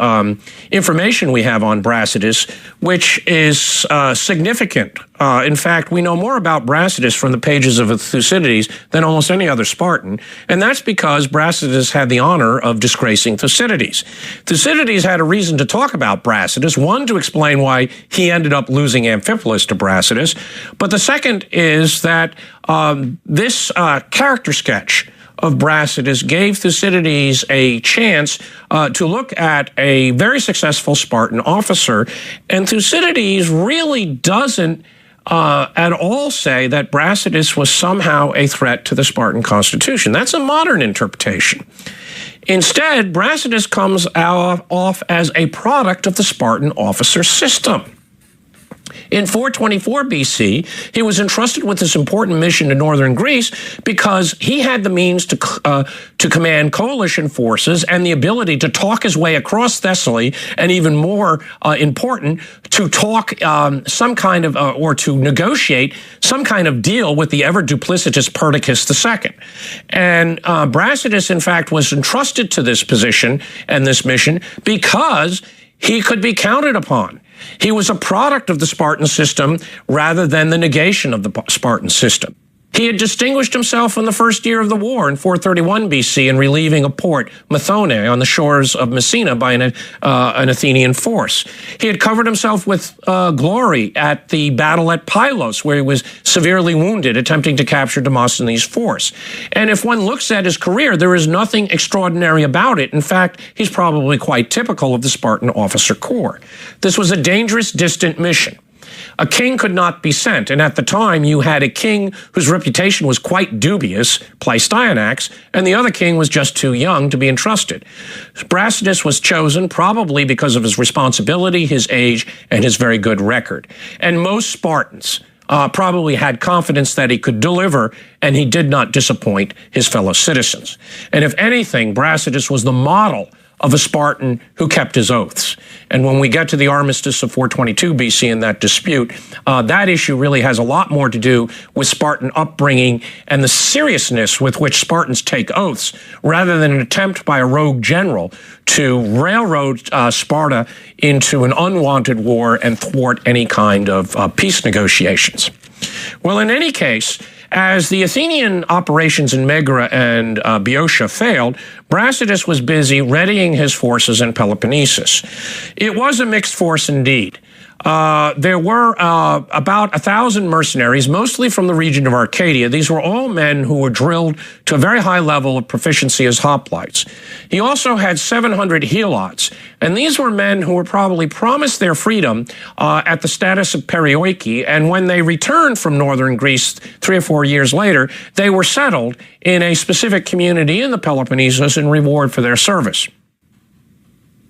information we have on Brasidas, which is significant. In fact, we know more about Brasidas from the pages of Thucydides than almost any other Spartan, and that's because Brasidas had the honor of disgracing Thucydides. Thucydides had a reason to talk about Brasidas, one, to explain why he ended up losing Amphipolis to Brasidas, but the second is that this character sketch of Brasidas gave Thucydides a chance to look at a very successful Spartan officer, and Thucydides really doesn't at all say that Brasidas was somehow a threat to the Spartan constitution. That's a modern interpretation. Instead, Brasidas comes off as a product of the Spartan officer system. In 424 BC, he was entrusted with this important mission to northern Greece because he had the means to command coalition forces and the ability to talk his way across Thessaly, and even more important, to talk some kind of, or to negotiate some kind of deal with the ever-duplicitous Perdiccas II. And Brasidas, in fact, was entrusted to this position and this mission because he could be counted upon. He was a product of the Spartan system rather than the negation of the Spartan system. He had distinguished himself in the first year of the war in 431 BC in relieving a port, Methone, on the shores of Messina by an Athenian force. He had covered himself with glory at the battle at Pylos, where he was severely wounded, attempting to capture Demosthenes' force. And if one looks at his career, there is nothing extraordinary about it. In fact, he's probably quite typical of the Spartan officer corps. This was a dangerous, distant mission. A king could not be sent, and at the time you had a king whose reputation was quite dubious, Pleistoanax, and the other king was just too young to be entrusted. Brasidas was chosen probably because of his responsibility, his age, and his very good record. And most Spartans probably had confidence that he could deliver, and he did not disappoint his fellow citizens. And if anything, Brasidas was the model of a Spartan who kept his oaths. And when we get to the armistice of 422 BC and that dispute, that issue really has a lot more to do with Spartan upbringing and the seriousness with which Spartans take oaths, rather than an attempt by a rogue general to railroad Sparta into an unwanted war and thwart any kind of peace negotiations. Well, in any case, as the Athenian operations in Megara and Boeotia failed, Brasidas was busy readying his forces in Peloponnesus. It was a mixed force indeed. There were about 1,000 mercenaries, mostly from the region of Arcadia. These were all men who were drilled to a very high level of proficiency as hoplites. He also had 700 helots, and these were men who were probably promised their freedom at the status of perioiki, and when they returned from northern Greece 3 or 4 years later, they were settled in a specific community in the Peloponnesus in reward for their service.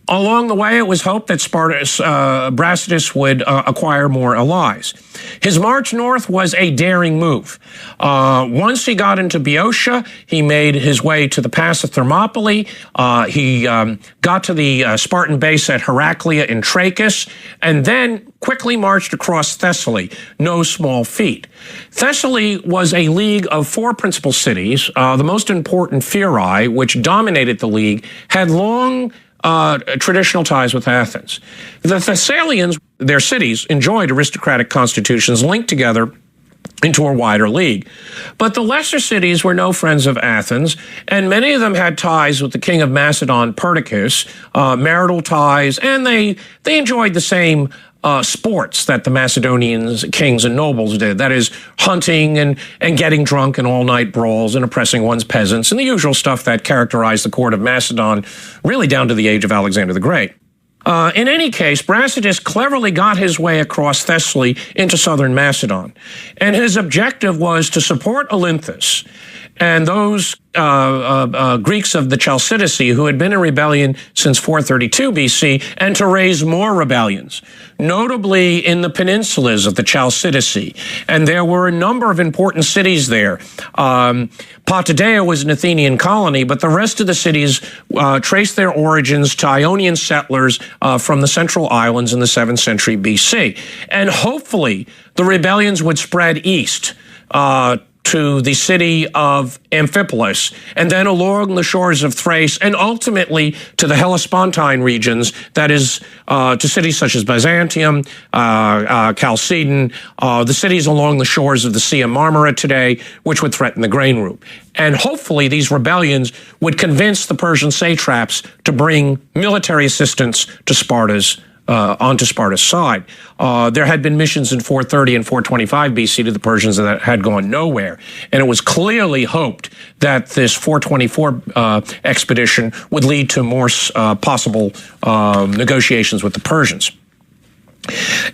Along the way, it was hoped that Brasidas would acquire more allies. His march north was a daring move. Once he got into Boeotia, he made his way to the pass of Thermopylae. He got to the Spartan base at Heraclea in Trachis, and then quickly marched across Thessaly, no small feat. Thessaly was a league of 4 principal cities. The most important, Pherai, which dominated the league, had long traditional ties with Athens. The Thessalians, their cities, enjoyed aristocratic constitutions linked together into a wider league. But the lesser cities were no friends of Athens, and many of them had ties with the king of Macedon, Perdiccas, marital ties, and they enjoyed the same sports that the Macedonians, kings and nobles did. That is, hunting and getting drunk and all-night brawls and oppressing one's peasants and the usual stuff that characterized the court of Macedon really down to the age of Alexander the Great. In any case, Brasidas cleverly got his way across Thessaly into southern Macedon, and his objective was to support Olynthus and those Greeks of the Chalcidice who had been in rebellion since 432 BC, and to raise more rebellions, notably in the peninsulas of the Chalcidice. And there were a number of important cities there. Potidaea was an Athenian colony, but the rest of the cities traced their origins to Ionian settlers from the central islands in the 7th century BC. And hopefully the rebellions would spread east to the city of Amphipolis, and then along the shores of Thrace, and ultimately to the Hellespontine regions, that is, to cities such as Byzantium, Chalcedon, the cities along the shores of the Sea of Marmara today, which would threaten the grain route. And hopefully these rebellions would convince the Persian satraps to bring military assistance to onto Sparta's side. There had been missions in 430 and 425 BC to the Persians that had gone nowhere, and it was clearly hoped that this 424 expedition would lead to more possible negotiations with the Persians.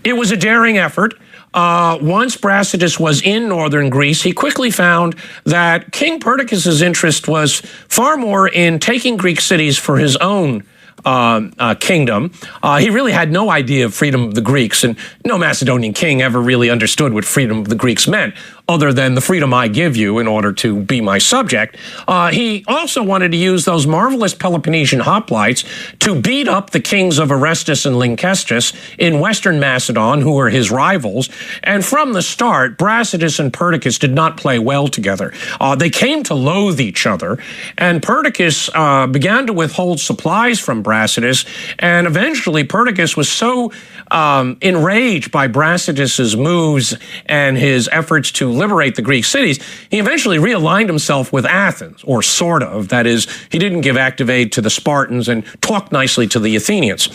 It was a daring effort. Once Brasidas was in northern Greece, he quickly found that King Perdiccas' interest was far more in taking Greek cities for his own kingdom. He really had no idea of freedom of the Greeks, and no Macedonian king ever really understood what freedom of the Greeks meant, other than the freedom I give you in order to be my subject. He also wanted to use those marvelous Peloponnesian hoplites to beat up the kings of Orestes and Lynkestis in western Macedon, who were his rivals. And from the start, Brasidas and Perdiccas did not play well together. They came to loathe each other, and Perdiccas began to withhold supplies from Brasidas, and eventually Perdiccas was so enraged by Brasidas's moves and his efforts to liberate the Greek cities, he eventually realigned himself with Athens, or sort of. That is, he didn't give active aid to the Spartans and talked nicely to the Athenians.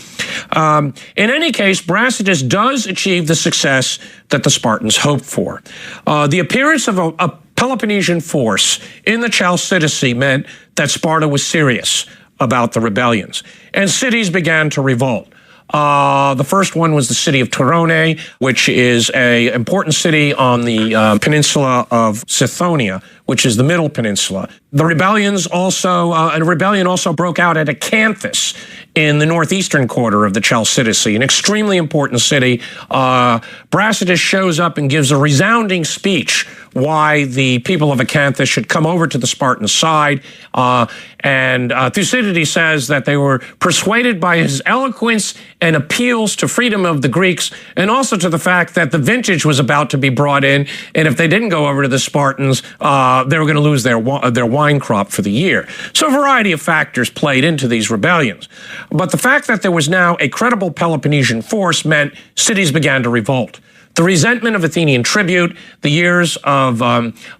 In any case, Brasidas does achieve the success that the Spartans hoped for. The appearance of a Peloponnesian force in the Chalcidice meant that Sparta was serious about the rebellions, and cities began to revolt. The first one was the city of Torone, which is an important city on the peninsula of Sithonia, which is the Middle Peninsula. The rebellions also, a rebellion also broke out at Acanthus in the northeastern quarter of the Chalcidice, an extremely important city. Brasidas shows up and gives a resounding speech why the people of Acanthus should come over to the Spartan side. And Thucydides says that they were persuaded by his eloquence and appeals to freedom of the Greeks, and also to the fact that the vintage was about to be brought in, and if they didn't go over to the Spartans, they were going to lose their wine crop for the year. So a variety of factors played into these rebellions. But the fact that there was now a credible Peloponnesian force meant cities began to revolt. The resentment of Athenian tribute, the years of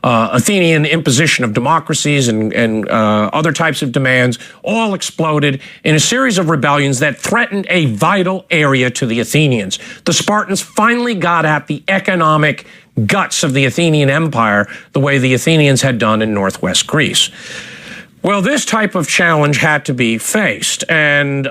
Athenian imposition of democracies and other types of demands all exploded in a series of rebellions that threatened a vital area to the Athenians. The Spartans finally got at the economic guts of the Athenian Empire the way the Athenians had done in northwest Greece. Well, this type of challenge had to be faced, and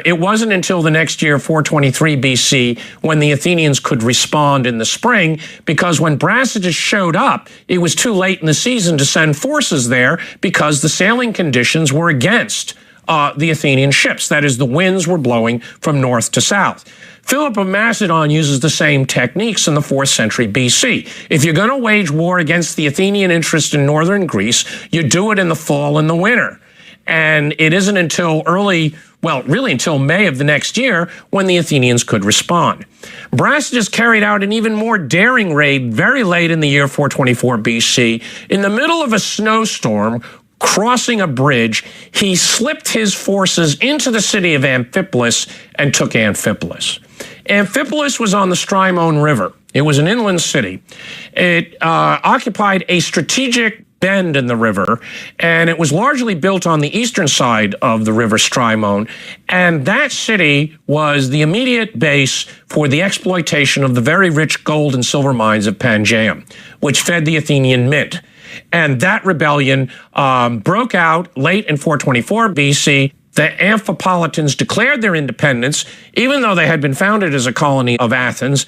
it wasn't until the next year, 423 BC, when the Athenians could respond in the spring, because when Brasidas showed up, it was too late in the season to send forces there because the sailing conditions were against the Athenian ships. That is, the winds were blowing from north to south. Philip of Macedon uses the same techniques in the 4th century BC. If you're going to wage war against the Athenian interest in northern Greece, you do it in the fall and the winter. And it isn't until until May of the next year when the Athenians could respond. Brasidas carried out an even more daring raid very late in the year 424 BC. In the middle of a snowstorm, crossing a bridge, he slipped his forces into the city of Amphipolis and took Amphipolis. Amphipolis was on the Strymon River. It was an inland city. It occupied a strategic bend in the river, and it was largely built on the eastern side of the river Strymon. And that city was the immediate base for the exploitation of the very rich gold and silver mines of Pangaeum, which fed the Athenian mint. And that rebellion broke out late in 424 BC. The Amphipolitans declared their independence, even though they had been founded as a colony of Athens,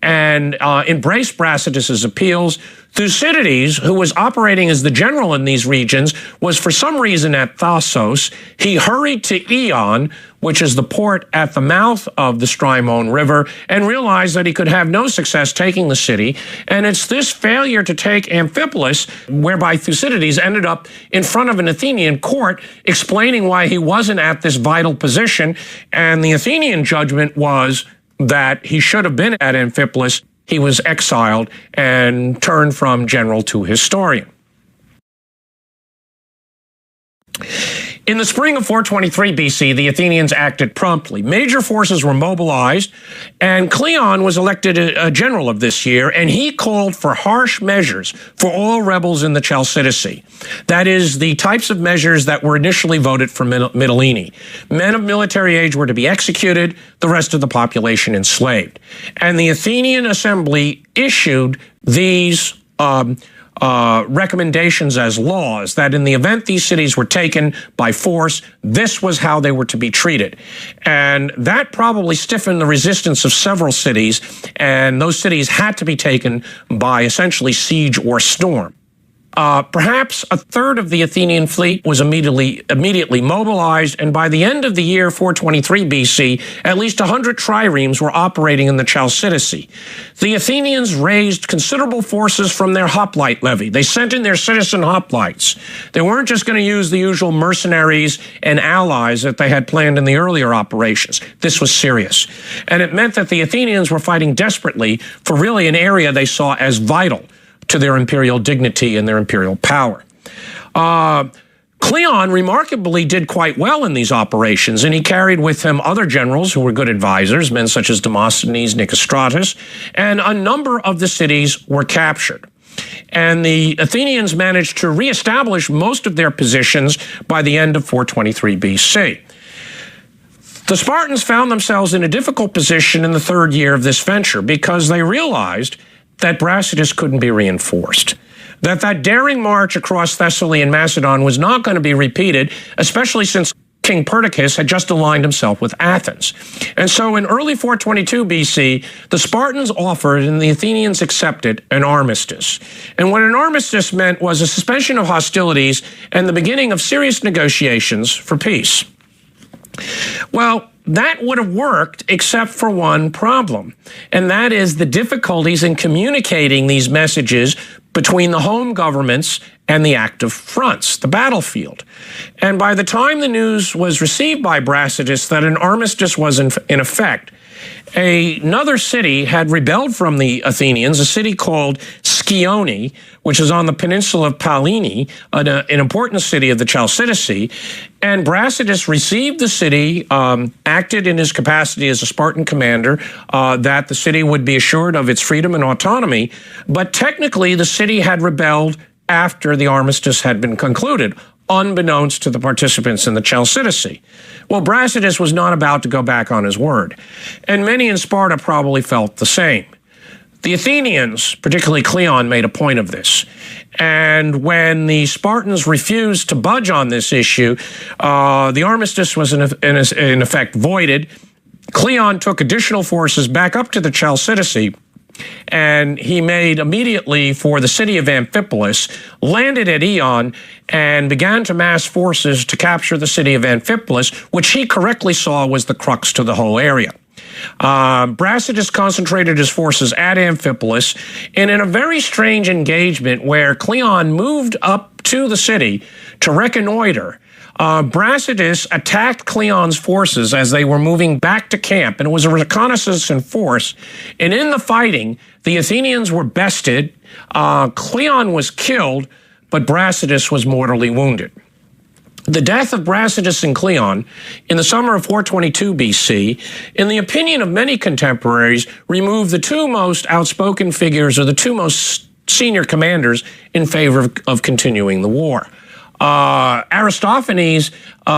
and embraced Brasidas' appeals. Thucydides, who was operating as the general in these regions, was for some reason at Thasos. He hurried to Eion, which is the port at the mouth of the Strymon River, and realized that he could have no success taking the city. And it's this failure to take Amphipolis whereby Thucydides ended up in front of an Athenian court explaining why he wasn't at this vital position. And the Athenian judgment was that he should have been at Amphipolis. He was exiled and turned from general to historian. In the spring of 423 BC, the Athenians acted promptly. Major forces were mobilized, and Cleon was elected a general of this year, and he called for harsh measures for all rebels in the Chalcidice. That is, the types of measures that were initially voted for Mytilene. Men of military age were to be executed, the rest of the population enslaved. And the Athenian assembly issued these recommendations as laws, that in the event these cities were taken by force, this was how they were to be treated. And that probably stiffened the resistance of several cities, and those cities had to be taken by essentially siege or storm. Perhaps a third of the Athenian fleet was immediately mobilized, and by the end of the year 423 BC, at least 100 triremes were operating in the Chalcidice. The Athenians raised considerable forces from their hoplite levy. They sent in their citizen hoplites. They weren't just going to use the usual mercenaries and allies that they had planned in the earlier operations. This was serious. And it meant that the Athenians were fighting desperately for really an area they saw as vital to their imperial dignity and their imperial power. Cleon remarkably did quite well in these operations, and he carried with him other generals who were good advisors, men such as Demosthenes, Nicostratus, and a number of the cities were captured. And the Athenians managed to reestablish most of their positions by the end of 423 BC. The Spartans found themselves in a difficult position in the third year of this venture because they realized that Brasidas couldn't be reinforced, that daring march across Thessaly and Macedon was not going to be repeated, especially since King Perdiccas had just aligned himself with Athens. And so in early 422 BC, the Spartans offered and the Athenians accepted an armistice. And what an armistice meant was a suspension of hostilities and the beginning of serious negotiations for peace. Well, that would have worked except for one problem, and that is the difficulties in communicating these messages between the home governments and the active fronts, the battlefield. And by the time the news was received by Brasidas that an armistice was in effect, another city had rebelled from the Athenians, a city called Scione, which is on the peninsula of Pallene, an important city of the Chalcidice. And Brasidas received the city, acted in his capacity as a Spartan commander, that the city would be assured of its freedom and autonomy. But technically, the city had rebelled after the armistice had been concluded, unbeknownst to the participants in the Chalcidice. Well, Brasidas was not about to go back on his word, and many in Sparta probably felt the same. The Athenians, particularly Cleon, made a point of this. And when the Spartans refused to budge on this issue, the armistice was in effect voided. Cleon took additional forces back up to the Chalcidice, and he made immediately for the city of Amphipolis, landed at Eion, and began to mass forces to capture the city of Amphipolis, which he correctly saw was the crux to the whole area. Brasidas concentrated his forces at Amphipolis, and in a very strange engagement where Cleon moved up to the city to reconnoiter, Brasidas attacked Cleon's forces as they were moving back to camp, and it was a reconnaissance in force. And in the fighting, the Athenians were bested, Cleon was killed, but Brasidas was mortally wounded. The death of Brasidas and Cleon in the summer of 422 BC, in the opinion of many contemporaries, removed the two most outspoken figures or the two most senior commanders in favor of continuing the war. Aristophanes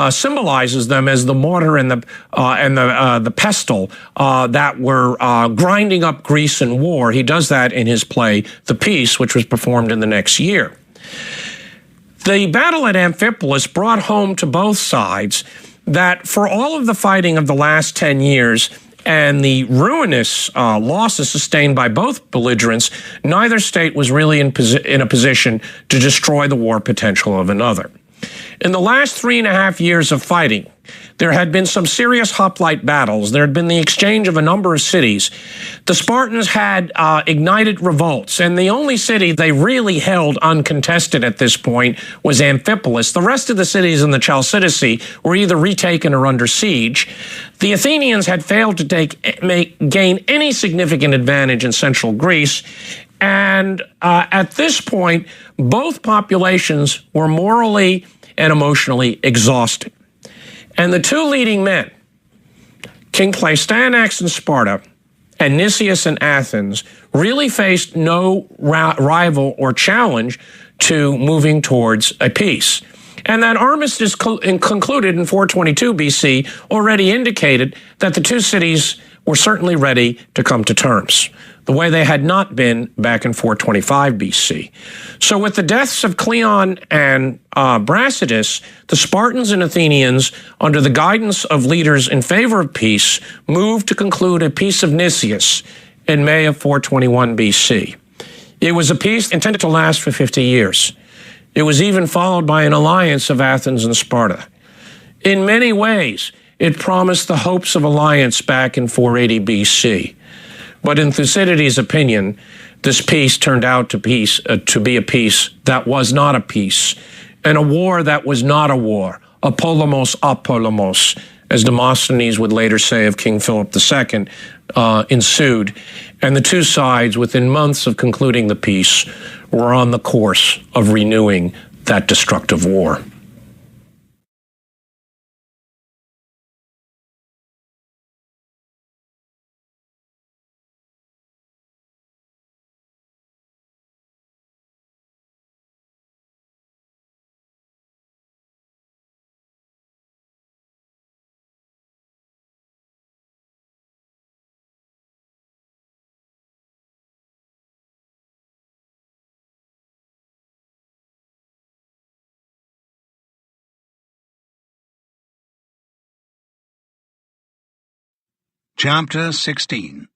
symbolizes them as the mortar and the pestle that were grinding up Greece in war. He does that in his play The Peace, which was performed in the next year. The battle at Amphipolis brought home to both sides that for all of the fighting of the last 10 years and the ruinous losses sustained by both belligerents, neither state was really in a position to destroy the war potential of another. In the last 3.5 years of fighting, there had been some serious hoplite battles. There had been the exchange of a number of cities. The Spartans had ignited revolts, and the only city they really held uncontested at this point was Amphipolis. The rest of the cities in the Chalcidice were either retaken or under siege. The Athenians had failed to gain any significant advantage in central Greece, and at this point, both populations were morally and emotionally exhausted. And the two leading men, King Pleistanax in Sparta and Nicias in Athens, really faced no rival or challenge to moving towards a peace. And that armistice concluded in 422 BC already indicated that the two cities were certainly ready to come to terms, the way they had not been back in 425 BC. So with the deaths of Cleon and Brasidas, the Spartans and Athenians, under the guidance of leaders in favor of peace, moved to conclude a peace of Nicias in May of 421 BC. It was a peace intended to last for 50 years. It was even followed by an alliance of Athens and Sparta. In many ways, it promised the hopes of alliance back in 480 BC. But in Thucydides' opinion, this peace turned out to be a peace that was not a peace, and a war that was not a war, a polemos apolemos, as Demosthenes would later say of King Philip II, ensued. And the two sides, within months of concluding the peace, were on the course of renewing that destructive war. Chapter 16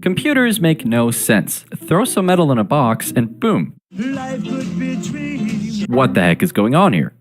Computers make no sense. Throw some metal in a box and boom. What the heck is going on here?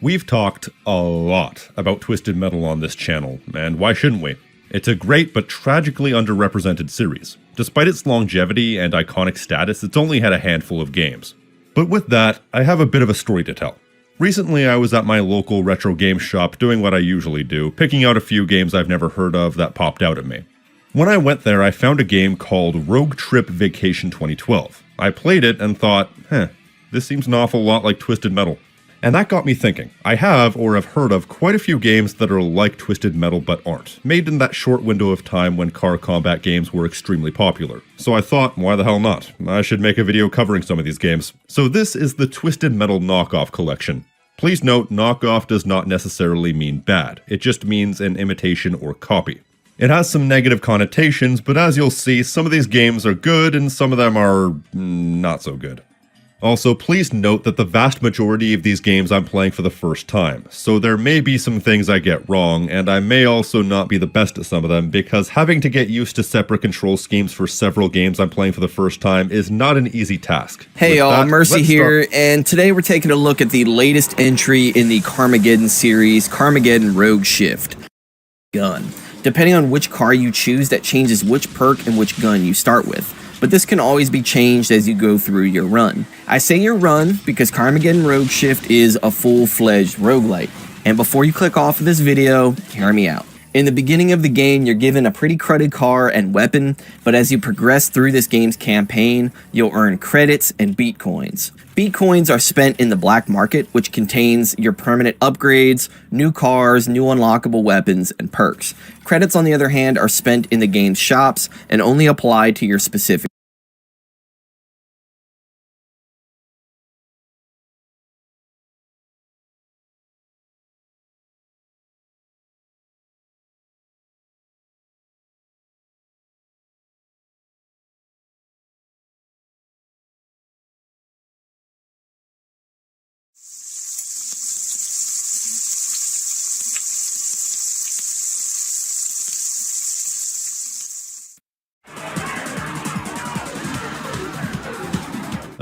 We've talked a lot about Twisted Metal on this channel, and why shouldn't we? It's a great but tragically underrepresented series. Despite its longevity and iconic status, it's only had a handful of games. But with that, I have a bit of a story to tell. Recently, I was at my local retro game shop doing what I usually do, picking out a few games I've never heard of that popped out at me. When I went there, I found a game called Rogue Trip Vacation 2012. I played it and thought, this seems an awful lot like Twisted Metal. And that got me thinking. I have, or have heard of, quite a few games that are like Twisted Metal but aren't, made in that short window of time when car combat games were extremely popular. So I thought, why the hell not? I should make a video covering some of these games. So this is the Twisted Metal Knockoff Collection. Please note, knockoff does not necessarily mean bad, it just means an imitation or copy. It has some negative connotations, but as you'll see, some of these games are good and some of them are not so good. Also, please note that the vast majority of these games I'm playing for the first time, so there may be some things I get wrong, and I may also not be the best at some of them, because having to get used to separate control schemes for several games I'm playing for the first time is not an easy task. Hey y'all, Mercy here, and today we're taking a look at the latest entry in the Carmageddon series, Carmageddon Rogue Shift Gun. Depending on which car you choose, that changes which perk and which gun you start with. But this can always be changed as you go through your run. I say your run because Carmageddon Rogue Shift is a full-fledged roguelite. And before you click off of this video, hear me out. In the beginning of the game, you're given a pretty cruddy car and weapon, but as you progress through this game's campaign, you'll earn credits and beat coins. Beat coins are spent in the black market, which contains your permanent upgrades, new cars, new unlockable weapons, and perks. Credits, on the other hand, are spent in the game's shops and only apply to your specific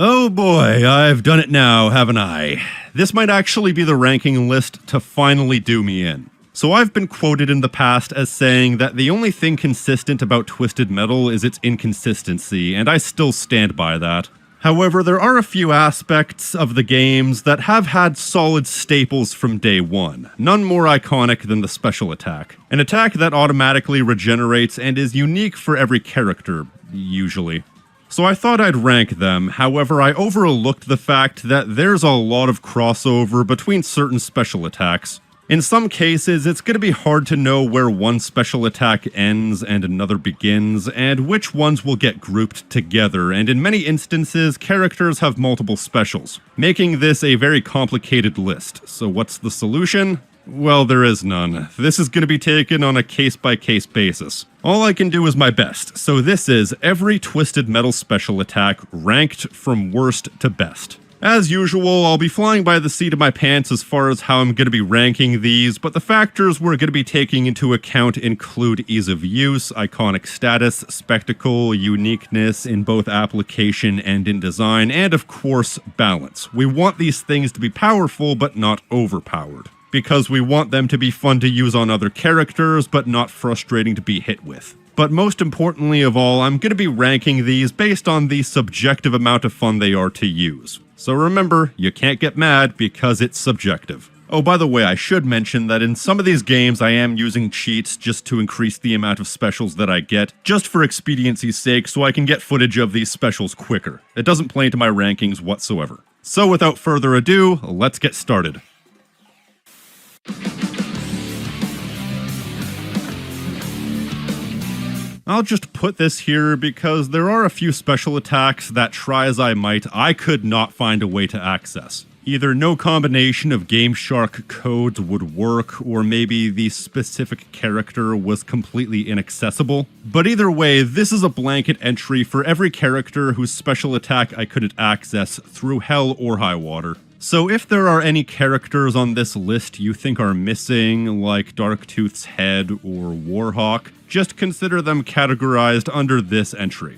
Oh boy, I've done it now, haven't I? This might actually be the ranking list to finally do me in. So I've been quoted in the past as saying that the only thing consistent about Twisted Metal is its inconsistency, and I still stand by that. However, there are a few aspects of the games that have had solid staples from day one, none more iconic than the special attack. An attack that automatically regenerates and is unique for every character, usually. So I thought I'd rank them, however I overlooked the fact that there's a lot of crossover between certain special attacks. In some cases, it's going to be hard to know where one special attack ends and another begins, and which ones will get grouped together, and in many instances, characters have multiple specials, making this a very complicated list. So what's the solution? Well, there is none. This is going to be taken on a case-by-case basis. All I can do is my best, so this is every Twisted Metal special attack ranked from worst to best. As usual, I'll be flying by the seat of my pants as far as how I'm going to be ranking these, but the factors we're going to be taking into account include ease of use, iconic status, spectacle, uniqueness in both application and in design, and of course, balance. We want these things to be powerful, but not overpowered, because we want them to be fun to use on other characters, but not frustrating to be hit with. But most importantly of all, I'm going to be ranking these based on the subjective amount of fun they are to use. So remember, you can't get mad because it's subjective. Oh, by the way, I should mention that in some of these games I am using cheats just to increase the amount of specials that I get, just for expediency's sake, so I can get footage of these specials quicker. It doesn't play into my rankings whatsoever. So without further ado, let's get started. I'll just put this here because there are a few special attacks that, try as I might, I could not find a way to access. Either no combination of GameShark codes would work, or maybe the specific character was completely inaccessible. But either way, this is a blanket entry for every character whose special attack I couldn't access through hell or high water. So if there are any characters on this list you think are missing, like Darktooth's head or Warhawk, just consider them categorized under this entry.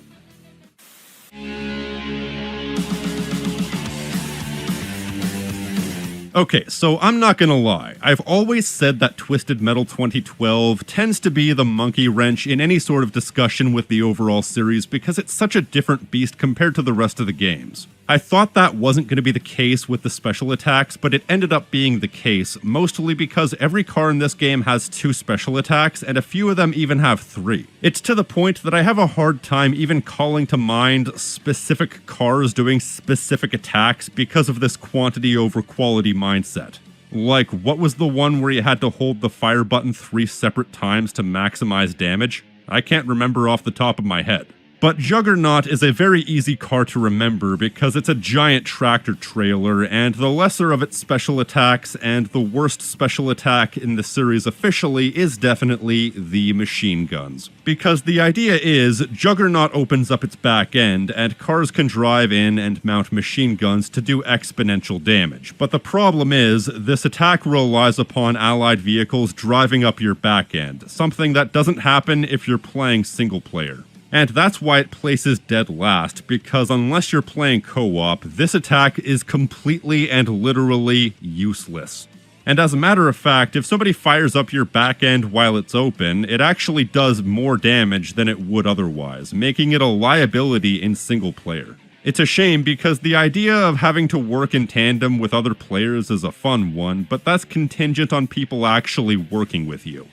Okay, so I'm not gonna lie, I've always said that Twisted Metal 2012 tends to be the monkey wrench in any sort of discussion with the overall series because it's such a different beast compared to the rest of the games. I thought that wasn't going to be the case with the special attacks, but it ended up being the case, mostly because every car in this game has 2 special attacks, and a few of them even have 3. It's to the point that I have a hard time even calling to mind specific cars doing specific attacks because of this quantity over quality mindset. Like, what was the one where you had to hold the fire button 3 separate times to maximize damage? I can't remember off the top of my head. But Juggernaut is a very easy car to remember because it's a giant tractor trailer, and the lesser of its special attacks and the worst special attack in the series officially is definitely the machine guns. Because the idea is, Juggernaut opens up its back end, and cars can drive in and mount machine guns to do exponential damage. But the problem is, this attack relies upon allied vehicles driving up your back end, something that doesn't happen if you're playing single player. And that's why it places dead last, because unless you're playing co-op, this attack is completely and literally useless. And as a matter of fact, if somebody fires up your back end while it's open, it actually does more damage than it would otherwise, making it a liability in single player. It's a shame because the idea of having to work in tandem with other players is a fun one, but that's contingent on people actually working with you.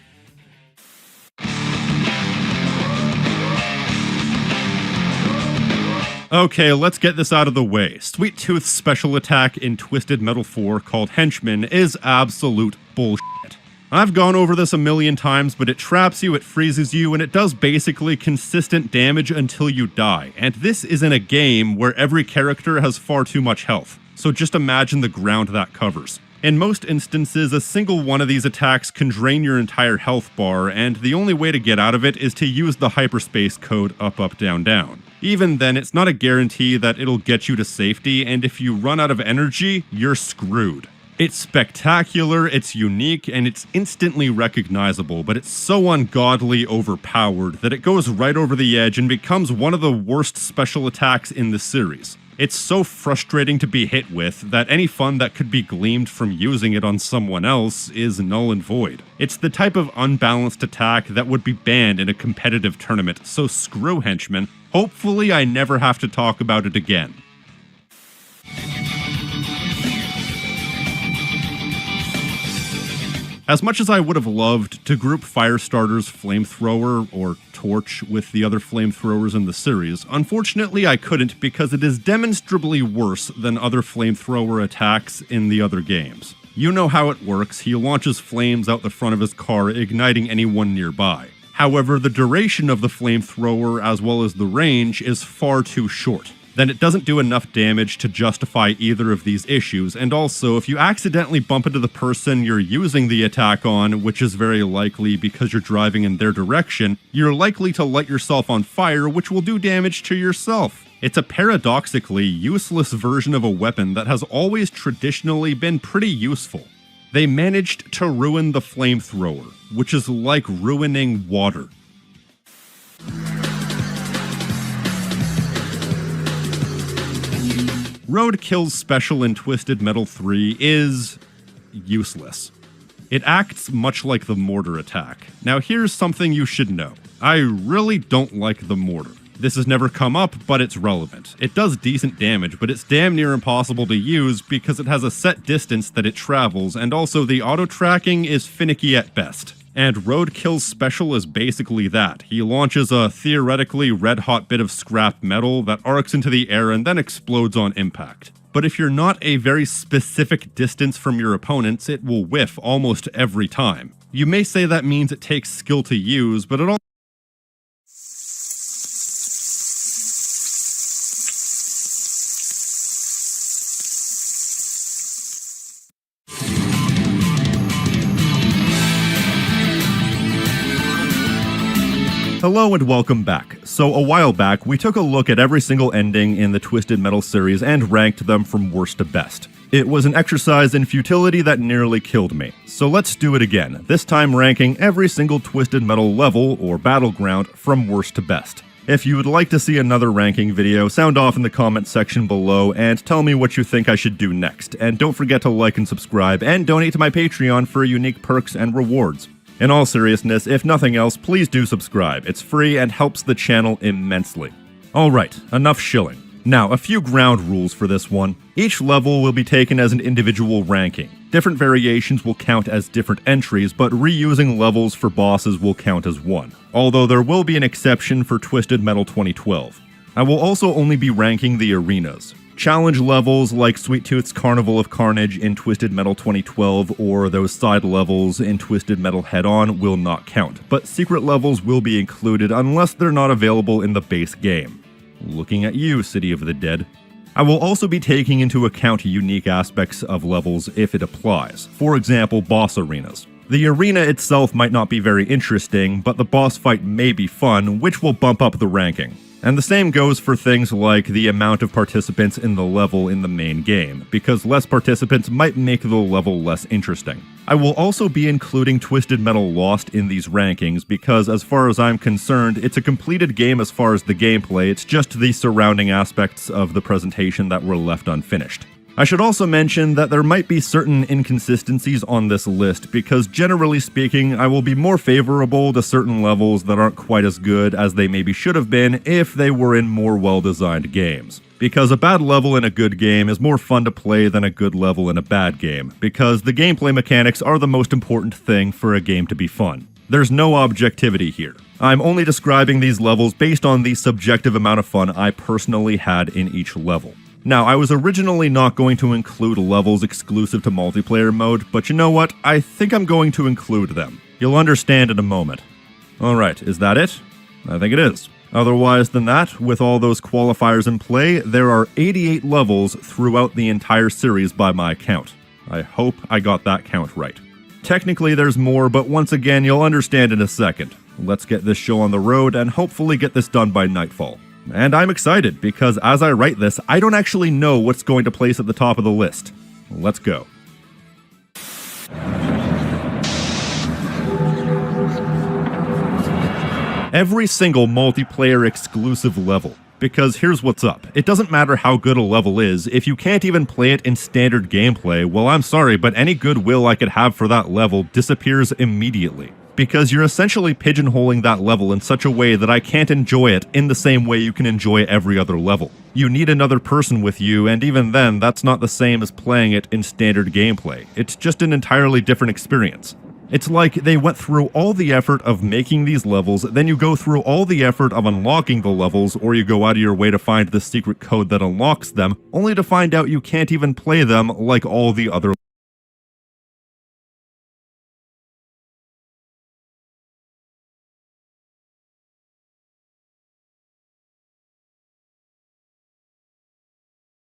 Okay, let's get this out of the way. Sweet Tooth's special attack in Twisted Metal 4 called Henchman is absolute bullshit. I've gone over this a million times, but it traps you, it freezes you, and it does basically consistent damage until you die. And this is in a game where every character has far too much health, so just imagine the ground that covers. In most instances, a single one of these attacks can drain your entire health bar, and the only way to get out of it is to use the hyperspace code up, up, down, down. Even then, it's not a guarantee that it'll get you to safety, and if you run out of energy, you're screwed. It's spectacular, it's unique, and it's instantly recognizable, but it's so ungodly overpowered that it goes right over the edge and becomes one of the worst special attacks in the series. It's so frustrating to be hit with that any fun that could be gleaned from using it on someone else is null and void. It's the type of unbalanced attack that would be banned in a competitive tournament, so screw Henchman. Hopefully I never have to talk about it again. As much as I would have loved to group Firestarter's flamethrower or torch with the other flamethrowers in the series, unfortunately I couldn't because it is demonstrably worse than other flamethrower attacks in the other games. You know how it works, he launches flames out the front of his car, igniting anyone nearby. However, the duration of the flamethrower as well as the range is far too short. Then it doesn't do enough damage to justify either of these issues, and also, if you accidentally bump into the person you're using the attack on, which is very likely because you're driving in their direction, you're likely to light yourself on fire, which will do damage to yourself. It's a paradoxically useless version of a weapon that has always traditionally been pretty useful. They managed to ruin the flamethrower, which is like ruining water. Roadkill's special in Twisted Metal 3 is useless. It acts much like the mortar attack. Now here's something you should know. I really don't like the mortar. This has never come up, but it's relevant. It does decent damage, but it's damn near impossible to use because it has a set distance that it travels, and also the auto-tracking is finicky at best. And Roadkill's special is basically that. He launches a theoretically red-hot bit of scrap metal that arcs into the air and then explodes on impact. But if you're not a very specific distance from your opponents, it will whiff almost every time. You may say that means it takes skill to use, but it Hello and welcome back. So a while back, we took a look at every single ending in the Twisted Metal series and ranked them from worst to best. It was an exercise in futility that nearly killed me. So let's do it again, this time ranking every single Twisted Metal level or battleground from worst to best. If you would like to see another ranking video, sound off in the comment section below and tell me what you think I should do next. And don't forget to like and subscribe and donate to my Patreon for unique perks and rewards. In all seriousness, if nothing else, please do subscribe. It's free and helps the channel immensely. Alright, enough shilling. Now, a few ground rules for this one. Each level will be taken as an individual ranking. Different variations will count as different entries, but reusing levels for bosses will count as one. Although there will be an exception for Twisted Metal 2012. I will also only be ranking the arenas. Challenge levels like Sweet Tooth's Carnival of Carnage in Twisted Metal 2012 or those side levels in Twisted Metal Head-On will not count, but secret levels will be included unless they're not available in the base game. Looking at you, City of the Dead. I will also be taking into account unique aspects of levels if it applies. For example, boss arenas. The arena itself might not be very interesting, but the boss fight may be fun, which will bump up the ranking. And the same goes for things like the amount of participants in the level in the main game, because less participants might make the level less interesting. I will also be including Twisted Metal Lost in these rankings because as far as I'm concerned, it's a completed game as far as the gameplay, it's just the surrounding aspects of the presentation that were left unfinished. I should also mention that there might be certain inconsistencies on this list because generally speaking, I will be more favorable to certain levels that aren't quite as good as they maybe should have been if they were in more well-designed games. Because a bad level in a good game is more fun to play than a good level in a bad game, because the gameplay mechanics are the most important thing for a game to be fun. There's no objectivity here. I'm only describing these levels based on the subjective amount of fun I personally had in each level. Now, I was originally not going to include levels exclusive to multiplayer mode, but you know what? I think I'm going to include them. You'll understand in a moment. Alright, is that it? I think it is. Otherwise than that, with all those qualifiers in play, there are 88 levels throughout the entire series by my count. I hope I got that count right. Technically there's more, but once again, you'll understand in a second. Let's get this show on the road and hopefully get this done by nightfall. And I'm excited, because as I write this, I don't actually know what's going to place at the top of the list. Let's go. Every single multiplayer exclusive level. Because here's what's up. It doesn't matter how good a level is, if you can't even play it in standard gameplay, well I'm sorry, but any goodwill I could have for that level disappears immediately. Because you're essentially pigeonholing that level in such a way that I can't enjoy it in the same way you can enjoy every other level. You need another person with you, and even then, that's not the same as playing it in standard gameplay. It's just an entirely different experience. It's like they went through all the effort of making these levels, then you go through all the effort of unlocking the levels, or you go out of your way to find the secret code that unlocks them, only to find out you can't even play them like all the other